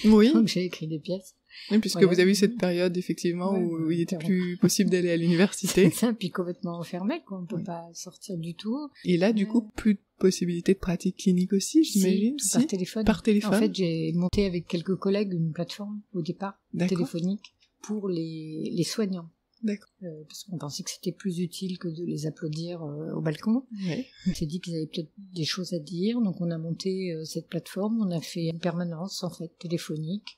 Oui. Donc j'ai écrit des pièces. Oui, puisque vous avez eu cette période, effectivement, où il était plus possible d'aller à l'université. C'est ça, puis complètement enfermé, quoi. On peut pas sortir du tout. Et là, du coup, plus de possibilité de pratique clinique aussi, j'imagine. Par téléphone. Par téléphone. En fait, j'ai monté avec quelques collègues une plateforme, au départ, téléphonique, pour les soignants. D'accord. Parce qu'on pensait que c'était plus utile que de les applaudir au balcon. Ouais. On s'est dit qu'ils avaient peut-être des choses à dire, donc on a monté cette plateforme, on a fait une permanence en fait téléphonique,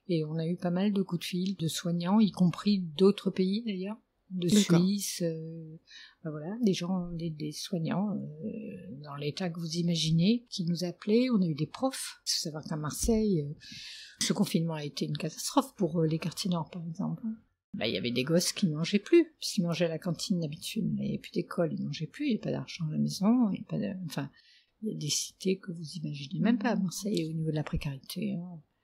et on a eu pas mal de coups de fil de soignants, y compris d'autres pays d'ailleurs, de Suisse, voilà, des gens, des soignants dans l'état que vous imaginez, qui nous appelaient. On a eu des profs. Il faut savoir qu'à Marseille, ce confinement a été une catastrophe pour les quartiers nord par exemple. Il y avait des gosses qui ne mangeaient plus, puisqu'ils mangeaient à la cantine d'habitude, mais il n'y avait plus d'école, ils ne mangeaient plus, il n'y avait pas d'argent à la maison, il y a des cités que vous imaginez même pas à Marseille au niveau de la précarité.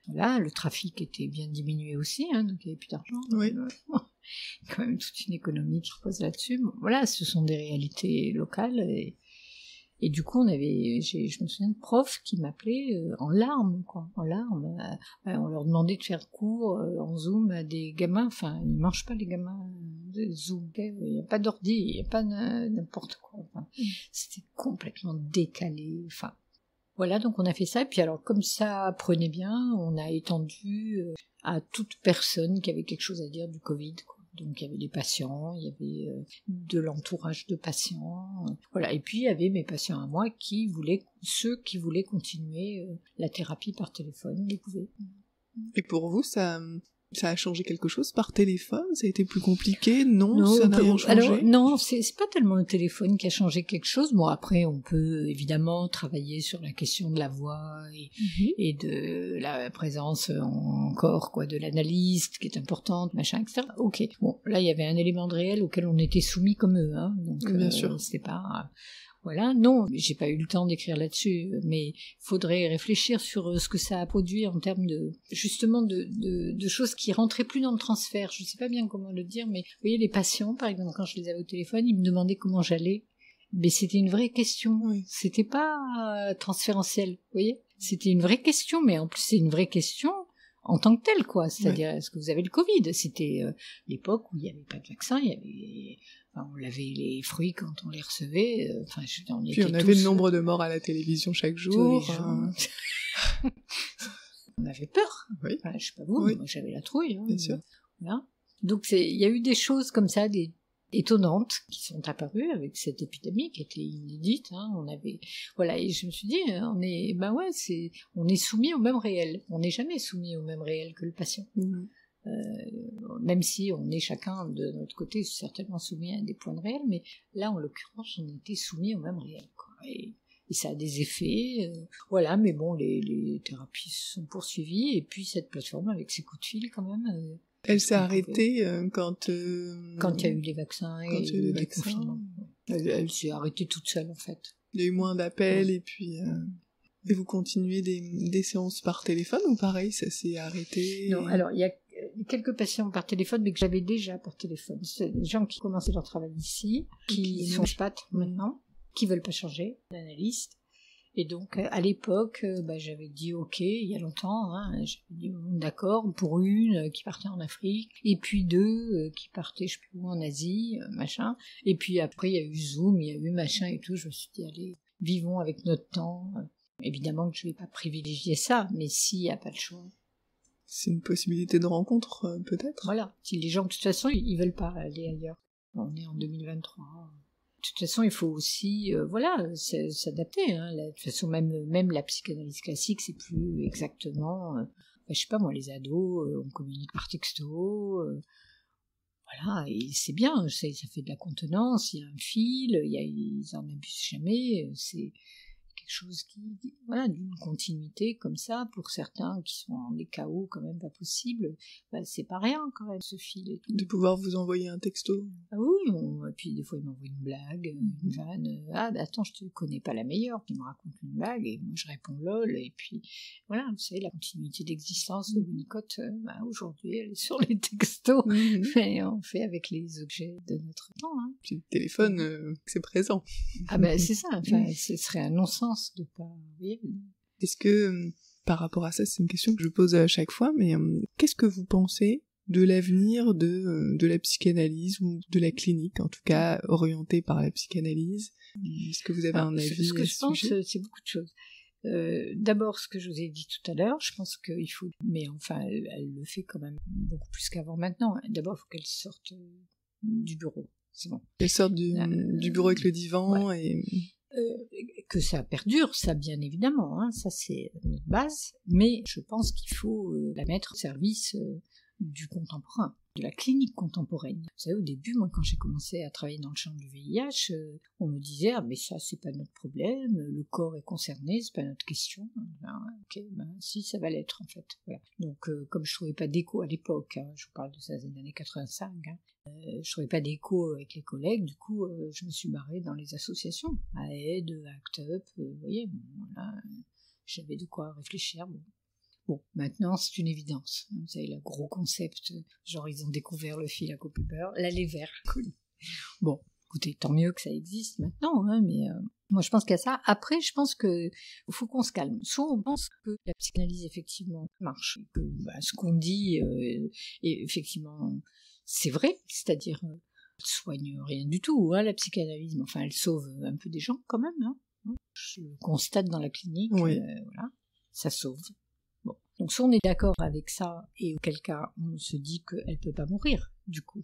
Voilà, le trafic était bien diminué aussi, donc il n'y avait plus d'argent. Oui. Il y a quand même toute une économie qui repose là-dessus. Bon, voilà, ce sont des réalités locales, et du coup, je me souviens de profs qui m'appelaient en larmes, quoi, en larmes. On leur demandait de faire cours en Zoom à des gamins. Enfin, ils mangent pas les gamins de Zoom. Il n'y a pas d'ordi, il n'y a pas n'importe quoi. C'était complètement décalé. Enfin, voilà, donc on a fait ça. Et puis alors, comme ça prenait bien, on a étendu à toute personne qui avait quelque chose à dire du Covid, quoi. Donc il y avait des patients, il y avait de l'entourage de patients, voilà. Et puis il y avait mes patients à moi ceux qui voulaient continuer la thérapie par téléphone, ils pouvaient. Et pour vous, ça a changé quelque chose par téléphone? Ça a été plus compliqué? Non, ça n'a rien changé? Alors, non, c'est pas tellement le téléphone qui a changé quelque chose. Bon, après, on peut évidemment travailler sur la question de la voix et de la présence en corps, quoi, de l'analyste qui est importante, machin, etc. Ok. Bon, là, il y avait un élément de réel auquel on était soumis comme eux, donc bien sûr. c'était pas... Voilà, non, j'ai pas eu le temps d'écrire là-dessus, mais il faudrait réfléchir sur ce que ça a produit en termes justement de choses qui rentraient plus dans le transfert. Je sais pas bien comment le dire, mais vous voyez, les patients, par exemple, quand je les avais au téléphone, ils me demandaient comment j'allais, mais c'était une vraie question. Oui. C'était pas transférentiel, vous voyez. C'était une vraie question, mais en plus c'est une vraie question en tant que telle, quoi. C'est-à-dire, est-ce que vous avez le Covid? C'était l'époque où il n'y avait pas de vaccin, on lavait les fruits quand on les recevait. Puis on avait le nombre de morts à la télévision chaque jour. On avait peur. Oui. Enfin, je sais pas vous, mais moi j'avais la trouille. Bien sûr. Voilà. Donc il y a eu des choses comme ça, étonnantes qui sont apparues avec cette épidémie qui était inédite. Et je me suis dit, on est soumis au même réel. On n'est jamais soumis au même réel que le patient. Même si on est chacun de notre côté certainement soumis à des points de réel, mais là en l'occurrence on était soumis au même réel, quoi. Et ça a des effets, voilà. Mais bon, les thérapies sont poursuivies, et puis cette plateforme avec ses coups de fil quand même. Elle s'est arrêtée quand il y a eu les vaccins et le confinement. Elle s'est arrêtée toute seule en fait. Il y a eu moins d'appels, et puis et vous continuez des séances par téléphone, ou pareil, ça s'est arrêté? Non, alors il y a quelques patients par téléphone, mais que j'avais déjà par téléphone. C'est des gens qui commençaient leur travail ici, qui sont expat maintenant, qui veulent pas changer, l'analyste. Et donc, à l'époque, j'avais dit OK, il y a longtemps, hein, j'avais dit d'accord pour une qui partait en Afrique, et puis 2 qui partaient, je sais plus où, en Asie, machin. Et puis après, il y a eu Zoom, il y a eu machin et tout. Je me suis dit, allez, vivons avec notre temps. Évidemment que je vais pas privilégier ça, mais s'il n'y a pas le choix. C'est une possibilité de rencontre, peut-être. Voilà. Si les gens, de toute façon, ils veulent pas aller ailleurs. On est en 2023. De toute façon, il faut aussi, s'adapter. Hein. De toute façon, même la psychanalyse classique, c'est plus exactement, je sais pas moi, les ados, on communique par texto, voilà, et c'est bien, ça fait de la contenance, il y a un fil, ils en abusent jamais, c'est quelque chose d'une continuité comme ça, pour certains qui sont en des chaos quand même pas possible, c'est pas rien quand même ce fil et tout. De pouvoir vous envoyer un texto. Ah oui, et puis des fois il m'envoie une blague, une vanne, attends, je te connais pas la meilleure, il me raconte une blague, et moi je réponds lol, et puis voilà, vous savez, la continuité d'existence de Winnicott, aujourd'hui elle est sur les textos, mais on fait avec les objets de notre temps. Hein. Puis le téléphone, c'est présent. C'est ça, ce serait un non-sens de pas... Est-ce que, par rapport à ça, c'est une question que je pose à chaque fois, mais qu'est-ce que vous pensez de l'avenir de la psychanalyse, ou de la clinique, en tout cas orientée par la psychanalyse? Est-ce que vous avez un avis? Ce que je pense, c'est beaucoup de choses. D'abord, ce que je vous ai dit tout à l'heure, je pense qu'il faut... Mais enfin, elle le fait quand même beaucoup plus qu'avant maintenant. D'abord, il faut qu'elle sorte du bureau, c'est bon. Qu'elle sorte du bureau avec le divan, ouais. Et... que ça perdure, ça bien évidemment, hein, ça c'est notre base, mais je pense qu'il faut la mettre au service du contemporain, de la clinique contemporaine. Vous savez, au début, moi, quand j'ai commencé à travailler dans le champ du VIH, on me disait, mais ça, c'est pas notre problème, le corps est concerné, c'est pas notre question. Si, ça va l'être, en fait. Voilà. Donc, comme je trouvais pas d'écho à l'époque, hein, je vous parle de ça des années 85, je trouvais pas d'écho avec les collègues, du coup, je me suis barrée dans les associations, AID, ACT UP, vous voyez, voilà, j'avais de quoi réfléchir, Bon, maintenant, c'est une évidence. Vous savez, le gros concept, genre, ils ont découvert le fil à Cooper, l'allée vers. Cool. Bon, écoutez, tant mieux que ça existe maintenant, hein, mais moi, je pense qu'à ça. Après, je pense que faut qu'on se calme. Soit on pense que la psychanalyse, effectivement, marche, que ce qu'on dit, est effectivement, c'est vrai, c'est-à-dire, elle soigne rien du tout, hein, la psychanalyse, mais enfin, elle sauve un peu des gens, quand même, hein. Je le constate dans la clinique, oui. Voilà, ça sauve. Bon. Donc soit on est d'accord avec ça, et auquel cas on se dit qu'elle peut pas mourir, du coup.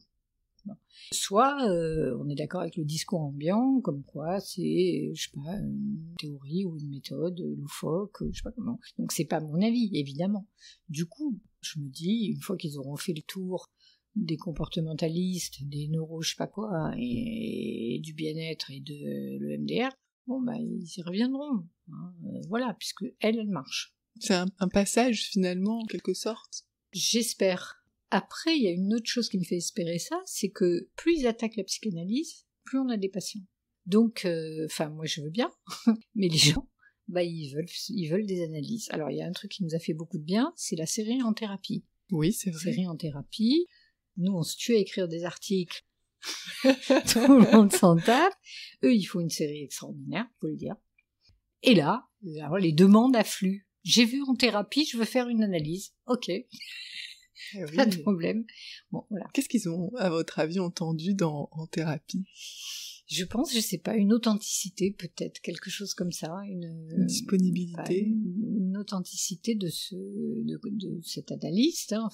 Bon. Soit on est d'accord avec le discours ambiant, comme quoi c'est, je sais pas, une théorie ou une méthode loufoque, je sais pas comment. Donc c'est pas mon avis, évidemment. Du coup, je me dis, une fois qu'ils auront fait le tour des comportementalistes, des neuro je sais pas quoi, et du bien-être et de l'EMDR, ils y reviendront. Hein, voilà, puisque elle marche. C'est un passage, finalement, en quelque sorte. J'espère. Après, il y a une autre chose qui me fait espérer ça, c'est que plus ils attaquent la psychanalyse, plus on a des patients. Donc, moi je veux bien, mais les gens, ils veulent des analyses. Alors, il y a un truc qui nous a fait beaucoup de bien, c'est la série en thérapie. Oui, c'est vrai. Série en thérapie. Nous, on se tue à écrire des articles. Tout le monde s'en tape. Eux, ils font une série extraordinaire, faut le dire. Et là, les demandes affluent. J'ai vu en thérapie, je veux faire une analyse. Ok. Pas de problème. Bon, voilà. Qu'est-ce qu'ils ont, à votre avis, entendu en thérapie? Je pense, je sais pas, une authenticité peut-être, quelque chose comme ça, une disponibilité, une authenticité de cet analyste. Hein,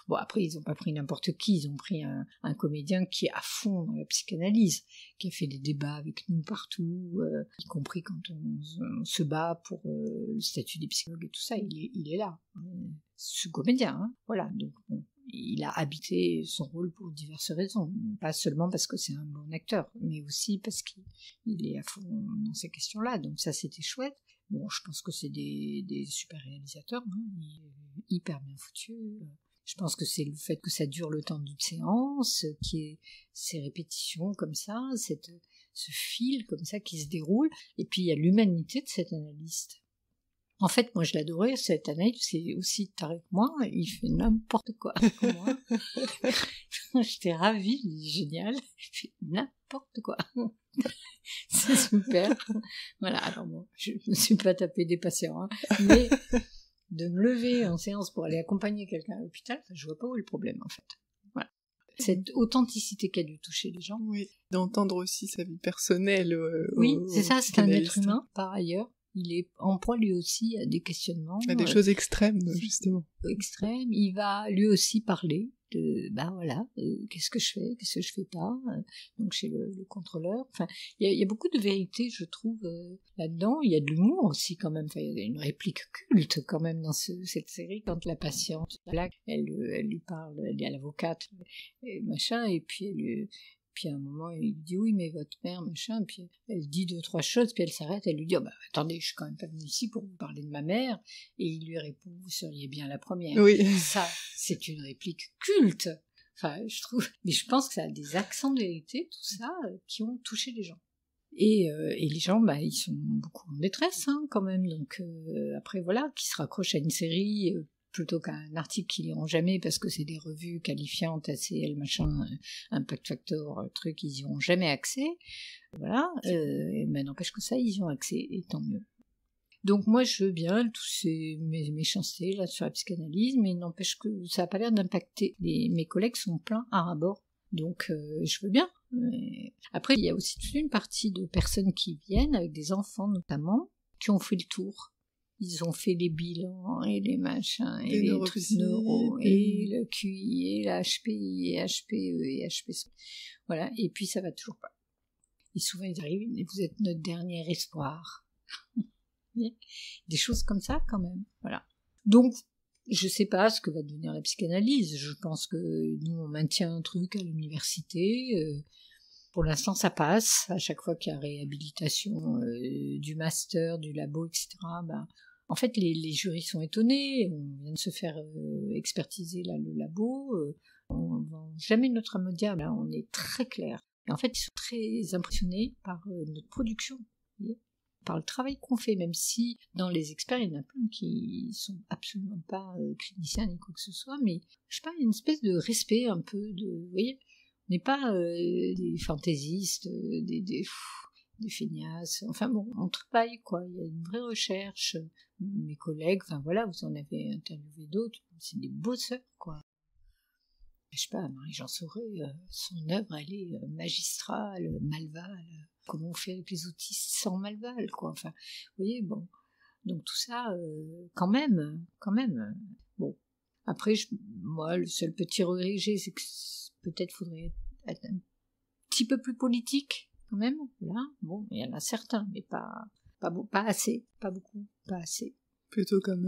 après ils ont pas pris n'importe qui, ils ont pris un comédien qui est à fond dans la psychanalyse, qui a fait des débats avec nous partout, y compris quand on se bat pour le statut des psychologues et tout ça, il est là, ce comédien. Hein, voilà, donc bon. Il a habité son rôle pour diverses raisons, pas seulement parce que c'est un bon acteur, mais aussi parce qu'il est à fond dans ces questions-là, donc ça c'était chouette. Bon, je pense que c'est des super réalisateurs, hein, hyper bien foutus. Je pense que c'est le fait que ça dure le temps d'une séance, qu'il y ait ces répétitions comme ça, ce fil comme ça qui se déroule, et puis il y a l'humanité de cet analyste. En fait, moi, je l'adorais, cette analyse, c'est aussi taré que moi, il fait n'importe quoi avec moi. J'étais ravie, il est génial, il fait n'importe quoi. c'est super. Voilà, alors bon, je me suis pas tapé des patients, hein, mais de me lever en séance pour aller accompagner quelqu'un à l'hôpital, je vois pas où est le problème, en fait. Voilà. Cette authenticité qui a dû toucher les gens. Oui, d'entendre aussi sa vie personnelle. Oui, c'est ça, c'est un être humain, par ailleurs. Il est en proie lui aussi à des questionnements. À des choses extrêmes, justement. Extrêmes. Il va lui aussi parler de, voilà, qu'est-ce que je fais pas. Donc chez le contrôleur. Enfin, il y a beaucoup de vérité, je trouve, là-dedans. Il y a de l'humour aussi quand même. Enfin, il y a une réplique culte quand même dans cette série quand la patiente, elle lui parle, elle est à l'avocate, et machin, et puis puis à un moment, il lui dit oui, mais votre mère, machin, puis elle dit 2-3 choses, puis elle s'arrête, elle lui dit attendez, je suis quand même pas venue ici pour vous parler de ma mère, et il lui répond vous seriez bien la première. Oui. Ça, c'est une réplique culte. Enfin, je trouve, mais je pense que ça a des accents de vérité, tout ça, qui ont touché les gens. Et les gens, ils sont beaucoup en détresse, hein, quand même. Donc après, voilà, qui se raccrochent à une série plutôt qu'à un article qu'ils liront jamais parce que c'est des revues qualifiantes, ACL, machin, Impact Factor, truc, ils y auront jamais accès. Voilà, mais n'empêche que ça, ils y ont accès, et tant mieux. Donc moi, je veux bien tous ces méchancetés là sur la psychanalyse, mais n'empêche que ça n'a pas l'air d'impacter. Mes collègues sont pleins à ras-bord, donc je veux bien. Après, il y a aussi toute une partie de personnes qui viennent, avec des enfants notamment, qui ont fait le tour. Ils ont fait les bilans et les machins et les trucs neuro et le QI et la HPI et HPE et HPC. Voilà, et puis ça va toujours pas. Et souvent ils arrivent et vous êtes notre dernier espoir. Des choses comme ça quand même. Voilà. Donc je sais pas ce que va devenir la psychanalyse. Je pense que nous on maintient un truc à l'université. Pour l'instant, ça passe. À chaque fois qu'il y a réhabilitation du master, du labo, etc., en fait, les jurys sont étonnés. On vient de se faire expertiser là, le labo. On ne vend jamais notre ammoniac. Là, on est très clair. Et en fait, ils sont très impressionnés par notre production, par le travail qu'on fait, même si dans les experts, il y en a plein qui sont absolument pas cliniciens ni quoi que ce soit, mais je sais pas, il y a une espèce de respect un peu vous voyez, on n'est pas des fantaisistes, des feignasses, enfin bon, on travaille quoi, il y a une vraie recherche, mes collègues, enfin voilà, vous en avez interviewé d'autres, c'est des bosseurs quoi. Je sais pas, Marie-Jean Sauré, son œuvre elle est magistrale, Malval, comment on fait avec les autistes sans Malval quoi, enfin, vous voyez, bon, donc tout ça, quand même, bon. Après, moi, le seul petit regret que j'ai, c'est que peut-être faudrait être un petit peu plus politique, quand même. Voilà. Bon, il y en a certains, mais pas assez, pas beaucoup, pas assez. Plutôt comme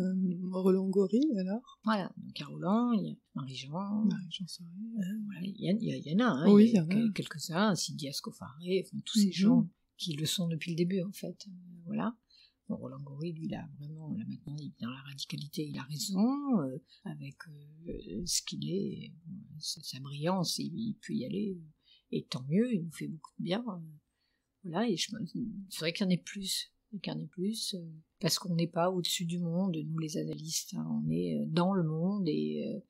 Roland Gori, alors. Voilà. Donc, il y a Roland, il y a Marie-Jean Sauré. Voilà, il y en a, hein. Oui, il y en a quelques-uns, Sidi Ascofaré, enfin, tous ces gens qui le sont depuis le début, en fait. Voilà. Bon, Roland Gori, lui, là, vraiment, là, maintenant, il est dans la radicalité, il a raison, avec ce qu'il est, sa brillance, il peut y aller, et tant mieux, il nous fait beaucoup de bien. Voilà, et c'est vrai qu'il y en ait plus, parce qu'on n'est pas au-dessus du monde, nous les analystes, hein, on est dans le monde, et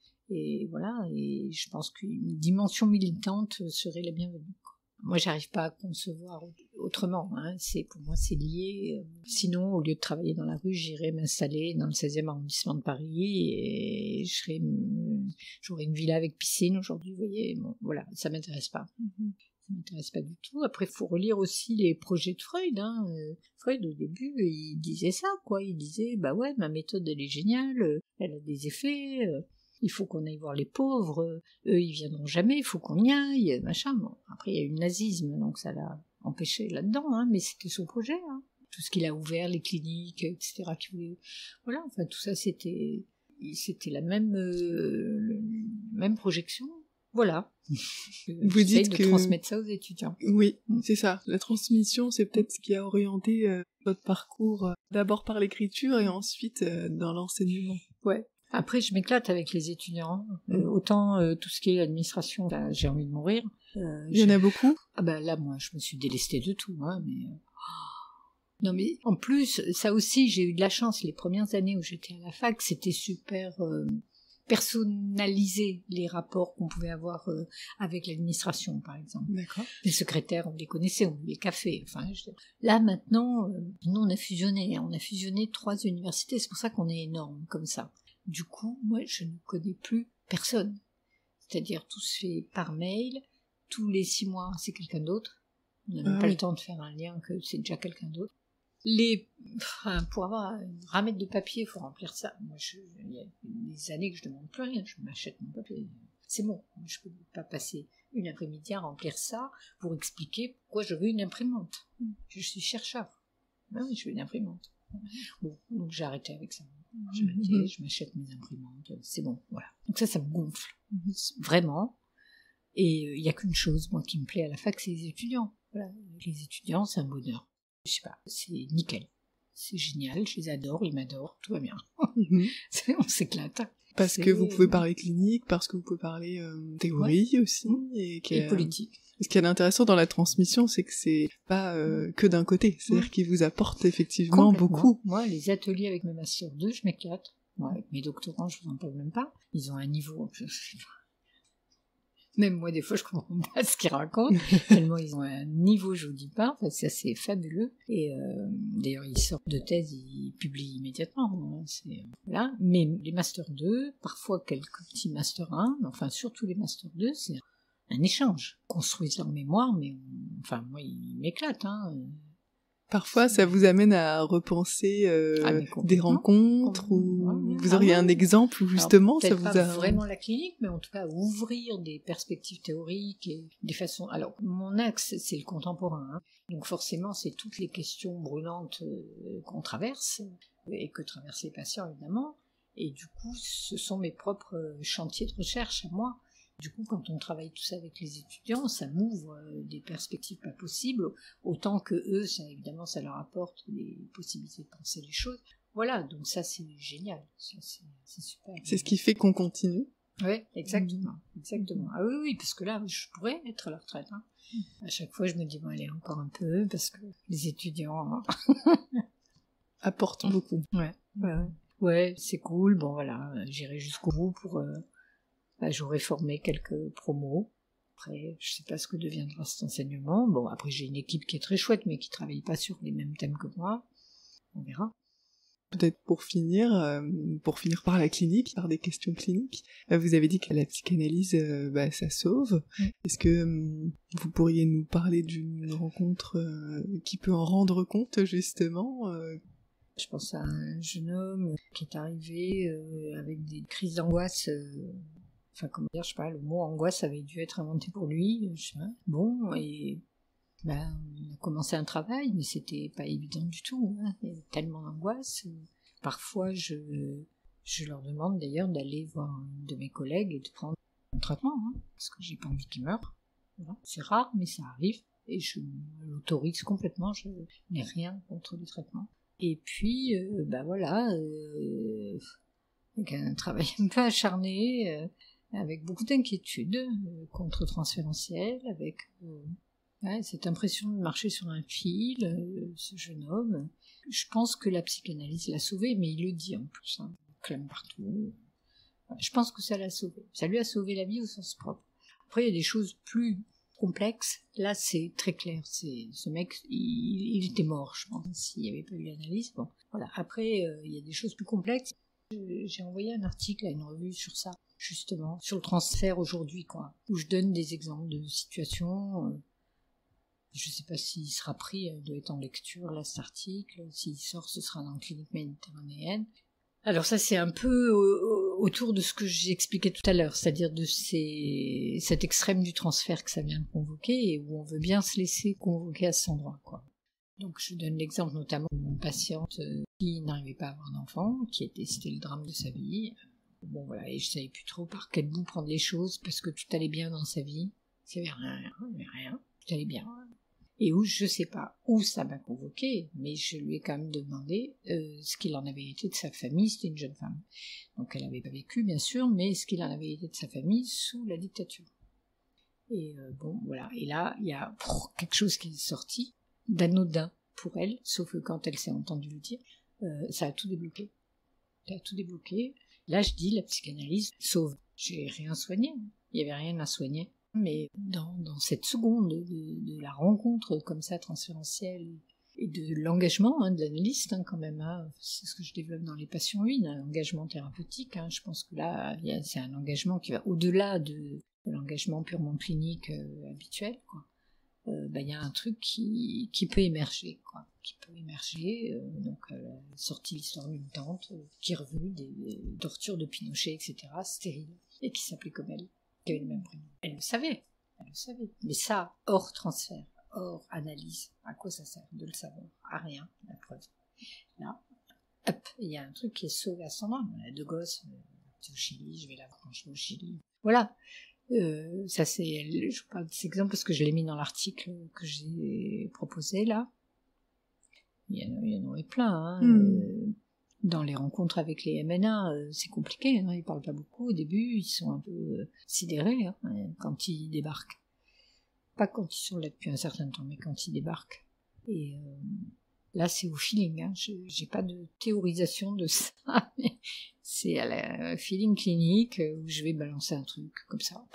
voilà, et je pense qu'une dimension militante serait la bienvenue. Moi, j'arrive pas à concevoir autrement. Hein. Pour moi, c'est lié. Sinon, au lieu de travailler dans la rue, j'irais m'installer dans le 16e arrondissement de Paris et j'aurais une villa avec piscine aujourd'hui. Vous voyez, bon, voilà, ça m'intéresse pas. Ça m'intéresse pas du tout. Après, il faut relire aussi les projets de Freud. Hein. Freud, au début, il disait ça, quoi. Il disait, ouais, ma méthode, elle est géniale. Elle a des effets. Il faut qu'on aille voir les pauvres, eux ils viendront jamais, il faut qu'on y aille, machin. Bon, après il y a eu le nazisme, donc ça l'a empêché là-dedans, hein, mais c'était son projet. Hein. Tout ce qu'il a ouvert, les cliniques, etc. Voilà, enfin tout ça c'était la même projection. Voilà. Vous dites de transmettre ça aux étudiants. Oui, c'est ça. La transmission, c'est peut-être ce qui a orienté votre parcours, d'abord par l'écriture et ensuite dans l'enseignement. Ouais. Après, je m'éclate avec les étudiants. Autant tout ce qui est administration, j'ai envie de mourir. Il y en a beaucoup. Là, moi, je me suis délestée de tout, hein, mais... Non, mais en plus, ça aussi, j'ai eu de la chance. Les premières années où j'étais à la fac, c'était super personnaliser les rapports qu'on pouvait avoir avec l'administration, par exemple. D'accord. Les secrétaires, on les connaissait, on buvait le café. Enfin, là, maintenant, nous, on a fusionné 3 universités. C'est pour ça qu'on est énorme, comme ça. Du coup, moi, je ne connais plus personne. C'est-à-dire, tout se fait par mail. Tous les 6 mois, c'est quelqu'un d'autre. On n'a même pas le temps de faire un lien que c'est déjà quelqu'un d'autre. Pour avoir une ramette de papier, il faut remplir ça. Moi, il y a des années que je ne demande plus rien, je m'achète mon papier. C'est bon, je ne peux pas passer une après-midi à remplir ça pour expliquer pourquoi je veux une imprimante. Je suis chercheur. Ben oui, je veux une imprimante. Bon, donc j'ai arrêté avec ça. Je m'achète mes imprimantes, c'est bon, voilà. Donc ça me gonfle, vraiment. Et il n'y a qu'une chose, moi, qui me plaît à la fac, c'est les étudiants. Voilà. Les étudiants, c'est un bonheur. Je sais pas, c'est nickel. C'est génial, je les adore, ils m'adorent, tout va bien. On s'éclate. Parce que vous pouvez parler clinique, parce que vous pouvez parler théorie aussi. Et politique. Ce qui est intéressant dans la transmission, c'est que c'est pas que d'un côté. C'est-à-dire qu'ils vous apportent effectivement beaucoup. Moi, les ateliers avec mes Master 2, je m'éclate. Moi, avec mes doctorants, je vous en parle même pas. Ils ont un niveau... Même moi, des fois, je comprends pas ce qu'ils racontent, tellement ils ont un niveau, je vous dis pas, enfin, c'est assez fabuleux. Et d'ailleurs, ils sortent de thèse, ils publient immédiatement. Voilà. Mais les Master 2, parfois quelques petits Master 1, enfin surtout les Master 2, c'est un échange. Ils construisent leur mémoire, mais moi, ils m'éclatent. Parfois, ça vous amène à repenser des rencontres ou vous auriez un exemple où justement ça vous a... pas vraiment la clinique, mais en tout cas ouvrir des perspectives théoriques et des façons... Alors, mon axe, c'est le contemporain. Donc forcément, c'est toutes les questions brûlantes qu'on traverse et que traversent les patients, évidemment. Et du coup, ce sont mes propres chantiers de recherche à moi. Du coup, quand on travaille tout ça avec les étudiants, ça m'ouvre des perspectives pas possibles, autant que eux, évidemment, ça leur apporte des possibilités de penser les choses. Voilà, donc ça, c'est génial. Ça, c'est super. C'est ce qui fait qu'on continue. Oui, exactement. Ah oui, parce que là, je pourrais être à la retraite. À chaque fois, je me dis, bon, allez, encore un peu, parce que les étudiants... apportent beaucoup. Ouais, c'est cool. Bon, voilà, j'irai jusqu'au bout pour... j'aurais formé quelques promos. Après, je sais pas ce que deviendra cet enseignement. Bon, après, j'ai une équipe qui est très chouette, mais qui travaille pas sur les mêmes thèmes que moi. On verra. Peut-être pour finir par la clinique, par des questions cliniques, vous avez dit que la psychanalyse, ça sauve. Est-ce que vous pourriez nous parler d'une rencontre qui peut en rendre compte, justement Je pense à un jeune homme qui est arrivé avec des crises d'angoisse... comment dire, je sais pas, le mot angoisse avait dû être inventé pour lui, je sais pas. Bon, et on a commencé un travail, mais c'était pas évident du tout. Il y avait tellement d'angoisse. Parfois, je leur demande d'ailleurs d'aller voir un de mes collègues et de prendre un traitement, parce que j'ai pas envie qu'il meure. Voilà. C'est rare, mais ça arrive, et je l'autorise complètement, je n'ai rien contre le traitement. Et puis, avec un travail un peu acharné, avec beaucoup d'inquiétude, contre-transférentielle, avec cette impression de marcher sur un fil, ce jeune homme. Je pense que la psychanalyse l'a sauvé, mais il le dit en plus, il clame partout. Je pense que ça l'a sauvé. Ça lui a sauvé la vie au sens propre. Après, il y a des choses plus complexes. Là, c'est très clair. Ce mec, il était mort, je pense, s'il n'y avait pas eu l'analyse. Bon, voilà. Après, il y a des choses plus complexes. J'ai envoyé un article à une revue sur ça, justement, sur le transfert aujourd'hui, où je donne des exemples de situations. Je ne sais pas s'il sera pris, il doit être en lecture, là, cet article. S'il sort, ce sera dans la clinique méditerranéenne. Alors ça, c'est un peu autour de ce que j'expliquais tout à l'heure, c'est-à-dire de cet extrême du transfert que ça vient de convoquer et où on veut bien se laisser convoquer à cet endroit, Donc je donne l'exemple notamment d'une patiente qui n'arrivait pas à avoir d'enfant, c'était le drame de sa vie. Bon voilà, et je savais plus trop par quel bout prendre les choses, parce que tout allait bien dans sa vie. Il n'y avait rien, tout allait bien. Et où je sais pas où ça m'a convoqué, mais je lui ai quand même demandé ce qu'il en avait été de sa famille. C'était une jeune femme, donc elle n'avait pas vécu bien sûr, mais ce qu'il en avait été de sa famille sous la dictature. Et bon voilà, et là il y a quelque chose qui est sorti d'anodin pour elle, sauf que quand elle s'est entendue le dire, ça a tout débloqué. Là, je dis, la psychanalyse sauve. J'ai rien soigné, il n'y avait rien à soigner. Mais dans cette seconde de la rencontre comme ça, transférentielle, et de l'engagement de l'analyste quand même, c'est ce que je développe dans les passions 1, un engagement thérapeutique. Je pense que là, c'est un engagement qui va au-delà de l'engagement purement clinique habituel, quoi. Y a un truc qui peut émerger, quoi, donc sorti l'histoire d'une tante qui est revenue des tortures de Pinochet, etc., stérile, et qui s'appelait comme elle, qui avait le même prénom. Elle le savait, mais ça, hors transfert, hors analyse, à quoi ça sert de le savoir? À rien, la preuve. Là, hop, il y a un truc qui est sauvé à 100 ans. On a 2 gosses, au Chili, je vais la voir quand je vais au Chili. Voilà. Ça c'est, je vous parle de cet exemple parce que je l'ai mis dans l'article que j'ai proposé là. Il y en aurait plein. Dans les rencontres avec les MNA, c'est compliqué. Ils parlent pas beaucoup au début, ils sont un peu sidérés quand ils débarquent. Pas quand ils sont là depuis un certain temps, mais quand ils débarquent. Et là, c'est au feeling. J'ai pas de théorisation de ça, mais c'est à la feeling clinique où je vais balancer un truc comme ça,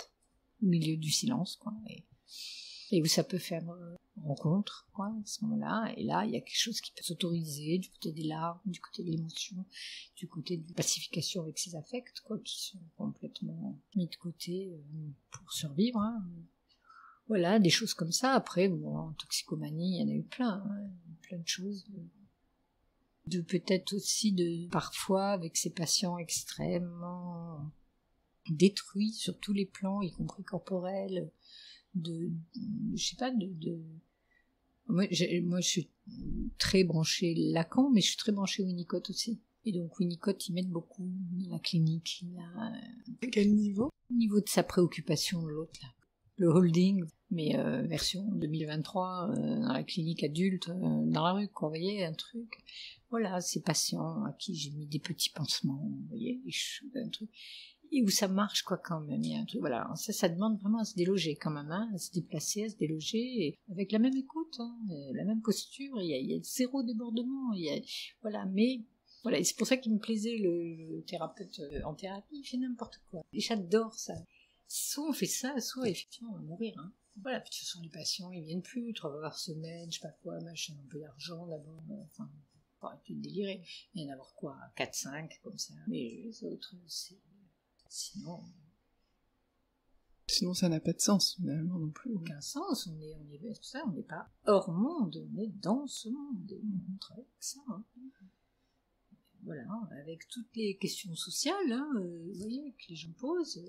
au milieu du silence, quoi. Et où ça peut faire rencontre, quoi, à ce moment-là. Et là, il y a quelque chose qui peut s'autoriser du côté des larmes, du côté de l'émotion, du côté de la pacification avec ses affects, quoi, qui sont complètement mis de côté pour survivre. Voilà, des choses comme ça. Après, en toxicomanie, il y en a eu plein, plein de choses. De peut-être aussi parfois, avec ces patients extrêmement détruits sur tous les plans, y compris corporels, je sais pas, moi, je suis très branchée Lacan, mais je suis très branchée Winnicott aussi. Et donc Winnicott, il m'aide beaucoup dans la clinique. À quel niveau? Au niveau de sa préoccupation de l'autre, là. Le holding, mais version 2023, dans la clinique adulte, dans la rue, quoi, vous voyez, un truc. Voilà, ces patients à qui j'ai mis des petits pansements, vous voyez, un truc. Et où ça marche, quoi, quand même, il y a un truc, voilà. Ça demande vraiment à se déloger, quand même, à se déplacer, à se déloger, et avec la même écoute, la même posture, il y a zéro débordement, voilà, mais, voilà, et c'est pour ça qu'il me plaisait le thérapeute en thérapie, il fait n'importe quoi. Et j'adore ça. Soit on fait ça, soit effectivement on va mourir. Voilà, puis de toute façon les patients ils viennent plus, 3 fois par semaine, je sais pas quoi, machin, un peu d'argent d'abord, enfin, faut arrêter de délirer. Il y en a avoir quoi, 4-5 comme ça, mais les autres, sinon ça n'a pas de sens, finalement, non plus. Aucun sens, on n'est pas hors monde, on est dans ce monde, et on travaille avec ça. Voilà, avec toutes les questions sociales, vous voyez, que les gens posent.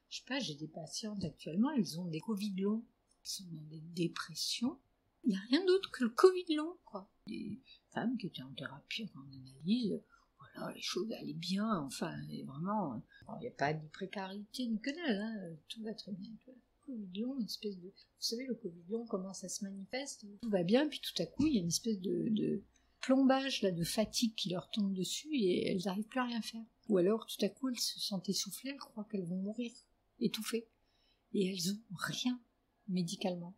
Je sais pas, j'ai des patientes actuellement, elles ont des Covid longs, elles sont dans des dépressions. Il n'y a rien d'autre que le Covid long, quoi. Des femmes qui étaient en thérapie, en analyse, voilà, les choses allaient bien, enfin, et vraiment, il n'y a pas ni précarité ni que dalle, tout va très bien. Le Covid long, une espèce de... Vous savez, le Covid long, comment ça se manifeste? Tout va bien, puis tout à coup, il y a une espèce de plombage, là, de fatigue qui leur tombe dessus, et elles n'arrivent plus à rien faire. Ou alors, tout à coup, elles se sentent essoufflées, elles croient qu'elles vont mourir. Étouffées, et elles ont rien médicalement.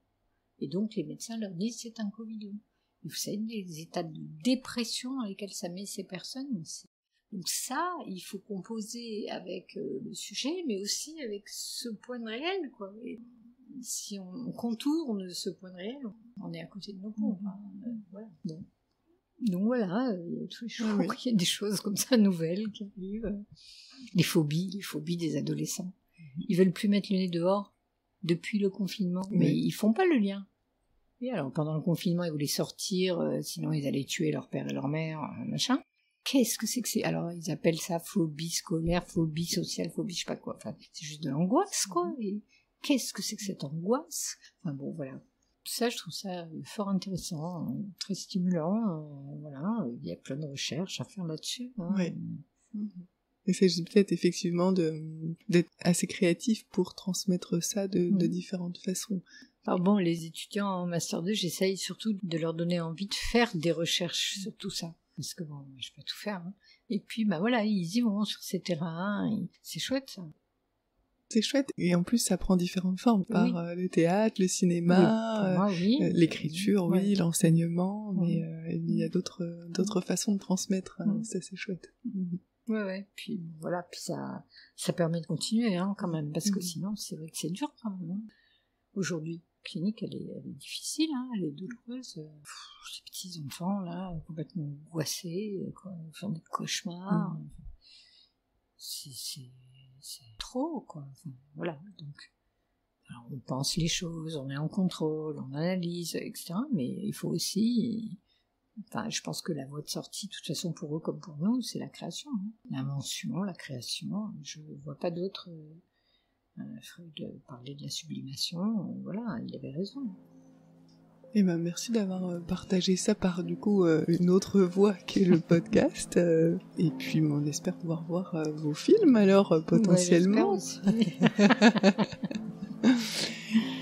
Et donc les médecins leur disent c'est un Covid long. Et vous savez les états de dépression dans lesquels ça met ces personnes. Donc ça, il faut composer avec le sujet, mais aussi avec ce point de réel, quoi. Et si on contourne ce point de réel, on est à côté de nos pompes. Voilà. Bon. Donc voilà, tous les jours, il y a des choses comme ça nouvelles qui arrivent. Les phobies des adolescents. Ils veulent plus mettre le nez dehors depuis le confinement, mais ils font pas le lien. Et alors pendant le confinement, ils voulaient sortir, sinon ils allaient tuer leur père et leur mère, machin. Qu'est-ce que c'est? Alors ils appellent ça phobie scolaire, phobie sociale, phobie je sais pas quoi. Enfin, c'est juste de l'angoisse, quoi. Et qu'est-ce que c'est que cette angoisse? Enfin bon, voilà. Ça, je trouve ça fort intéressant, très stimulant. Voilà, il y a plein de recherches à faire là-dessus. Il s'agit peut-être effectivement d'être assez créatif pour transmettre ça de différentes façons. Alors bon, les étudiants en Master 2, j'essaye surtout de leur donner envie de faire des recherches sur tout ça. Parce que bon, je peux pas tout faire. Et puis, voilà, ils y vont sur ces terrains. C'est chouette, ça. C'est chouette. Et en plus, ça prend différentes formes. Par le théâtre, le cinéma, l'écriture, l'enseignement. Mais il y a d'autres façons de transmettre. Ça, c'est chouette. Ouais. Puis voilà, puis ça permet de continuer quand même, parce que sinon c'est vrai que c'est dur quand même. Aujourd'hui, la clinique elle est difficile, elle est douloureuse. Ces petits enfants là, complètement angoissés, ils font des cauchemars. C'est trop quoi. Voilà, donc alors, on pense les choses, on est en contrôle, on analyse, etc. Mais il faut aussi... je pense que la voie de sortie, de toute façon, pour eux comme pour nous, c'est la création. L'invention, la création. Je ne vois pas d'autre. Freud parlait de la sublimation. Voilà, il avait raison. Eh ben, merci d'avoir partagé ça par, du coup, une autre voie qu'est le podcast. Et puis, on espère pouvoir voir vos films, alors, potentiellement. Ouais, j'espère aussi.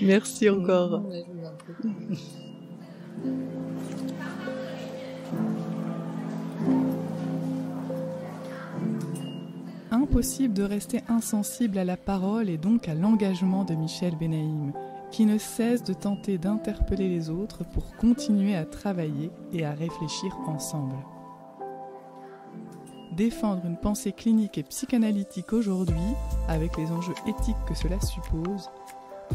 Merci encore. Ouais, je vous en prie. Impossible de rester insensible à la parole et donc à l'engagement de Michel Benaïm, qui ne cesse de tenter d'interpeller les autres pour continuer à travailler et à réfléchir ensemble. Défendre une pensée clinique et psychanalytique aujourd'hui, avec les enjeux éthiques que cela suppose,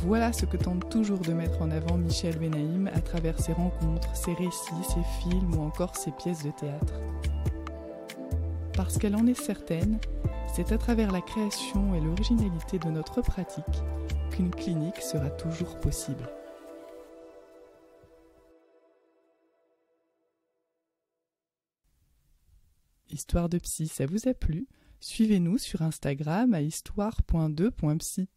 voilà ce que tente toujours de mettre en avant Michel Benaïm à travers ses rencontres, ses récits, ses films ou encore ses pièces de théâtre. Parce qu'elle en est certaine, c'est à travers la création et l'originalité de notre pratique qu'une clinique sera toujours possible. Histoire de psy, ça vous a plu ? Suivez-nous sur Instagram à histoire.2.psy.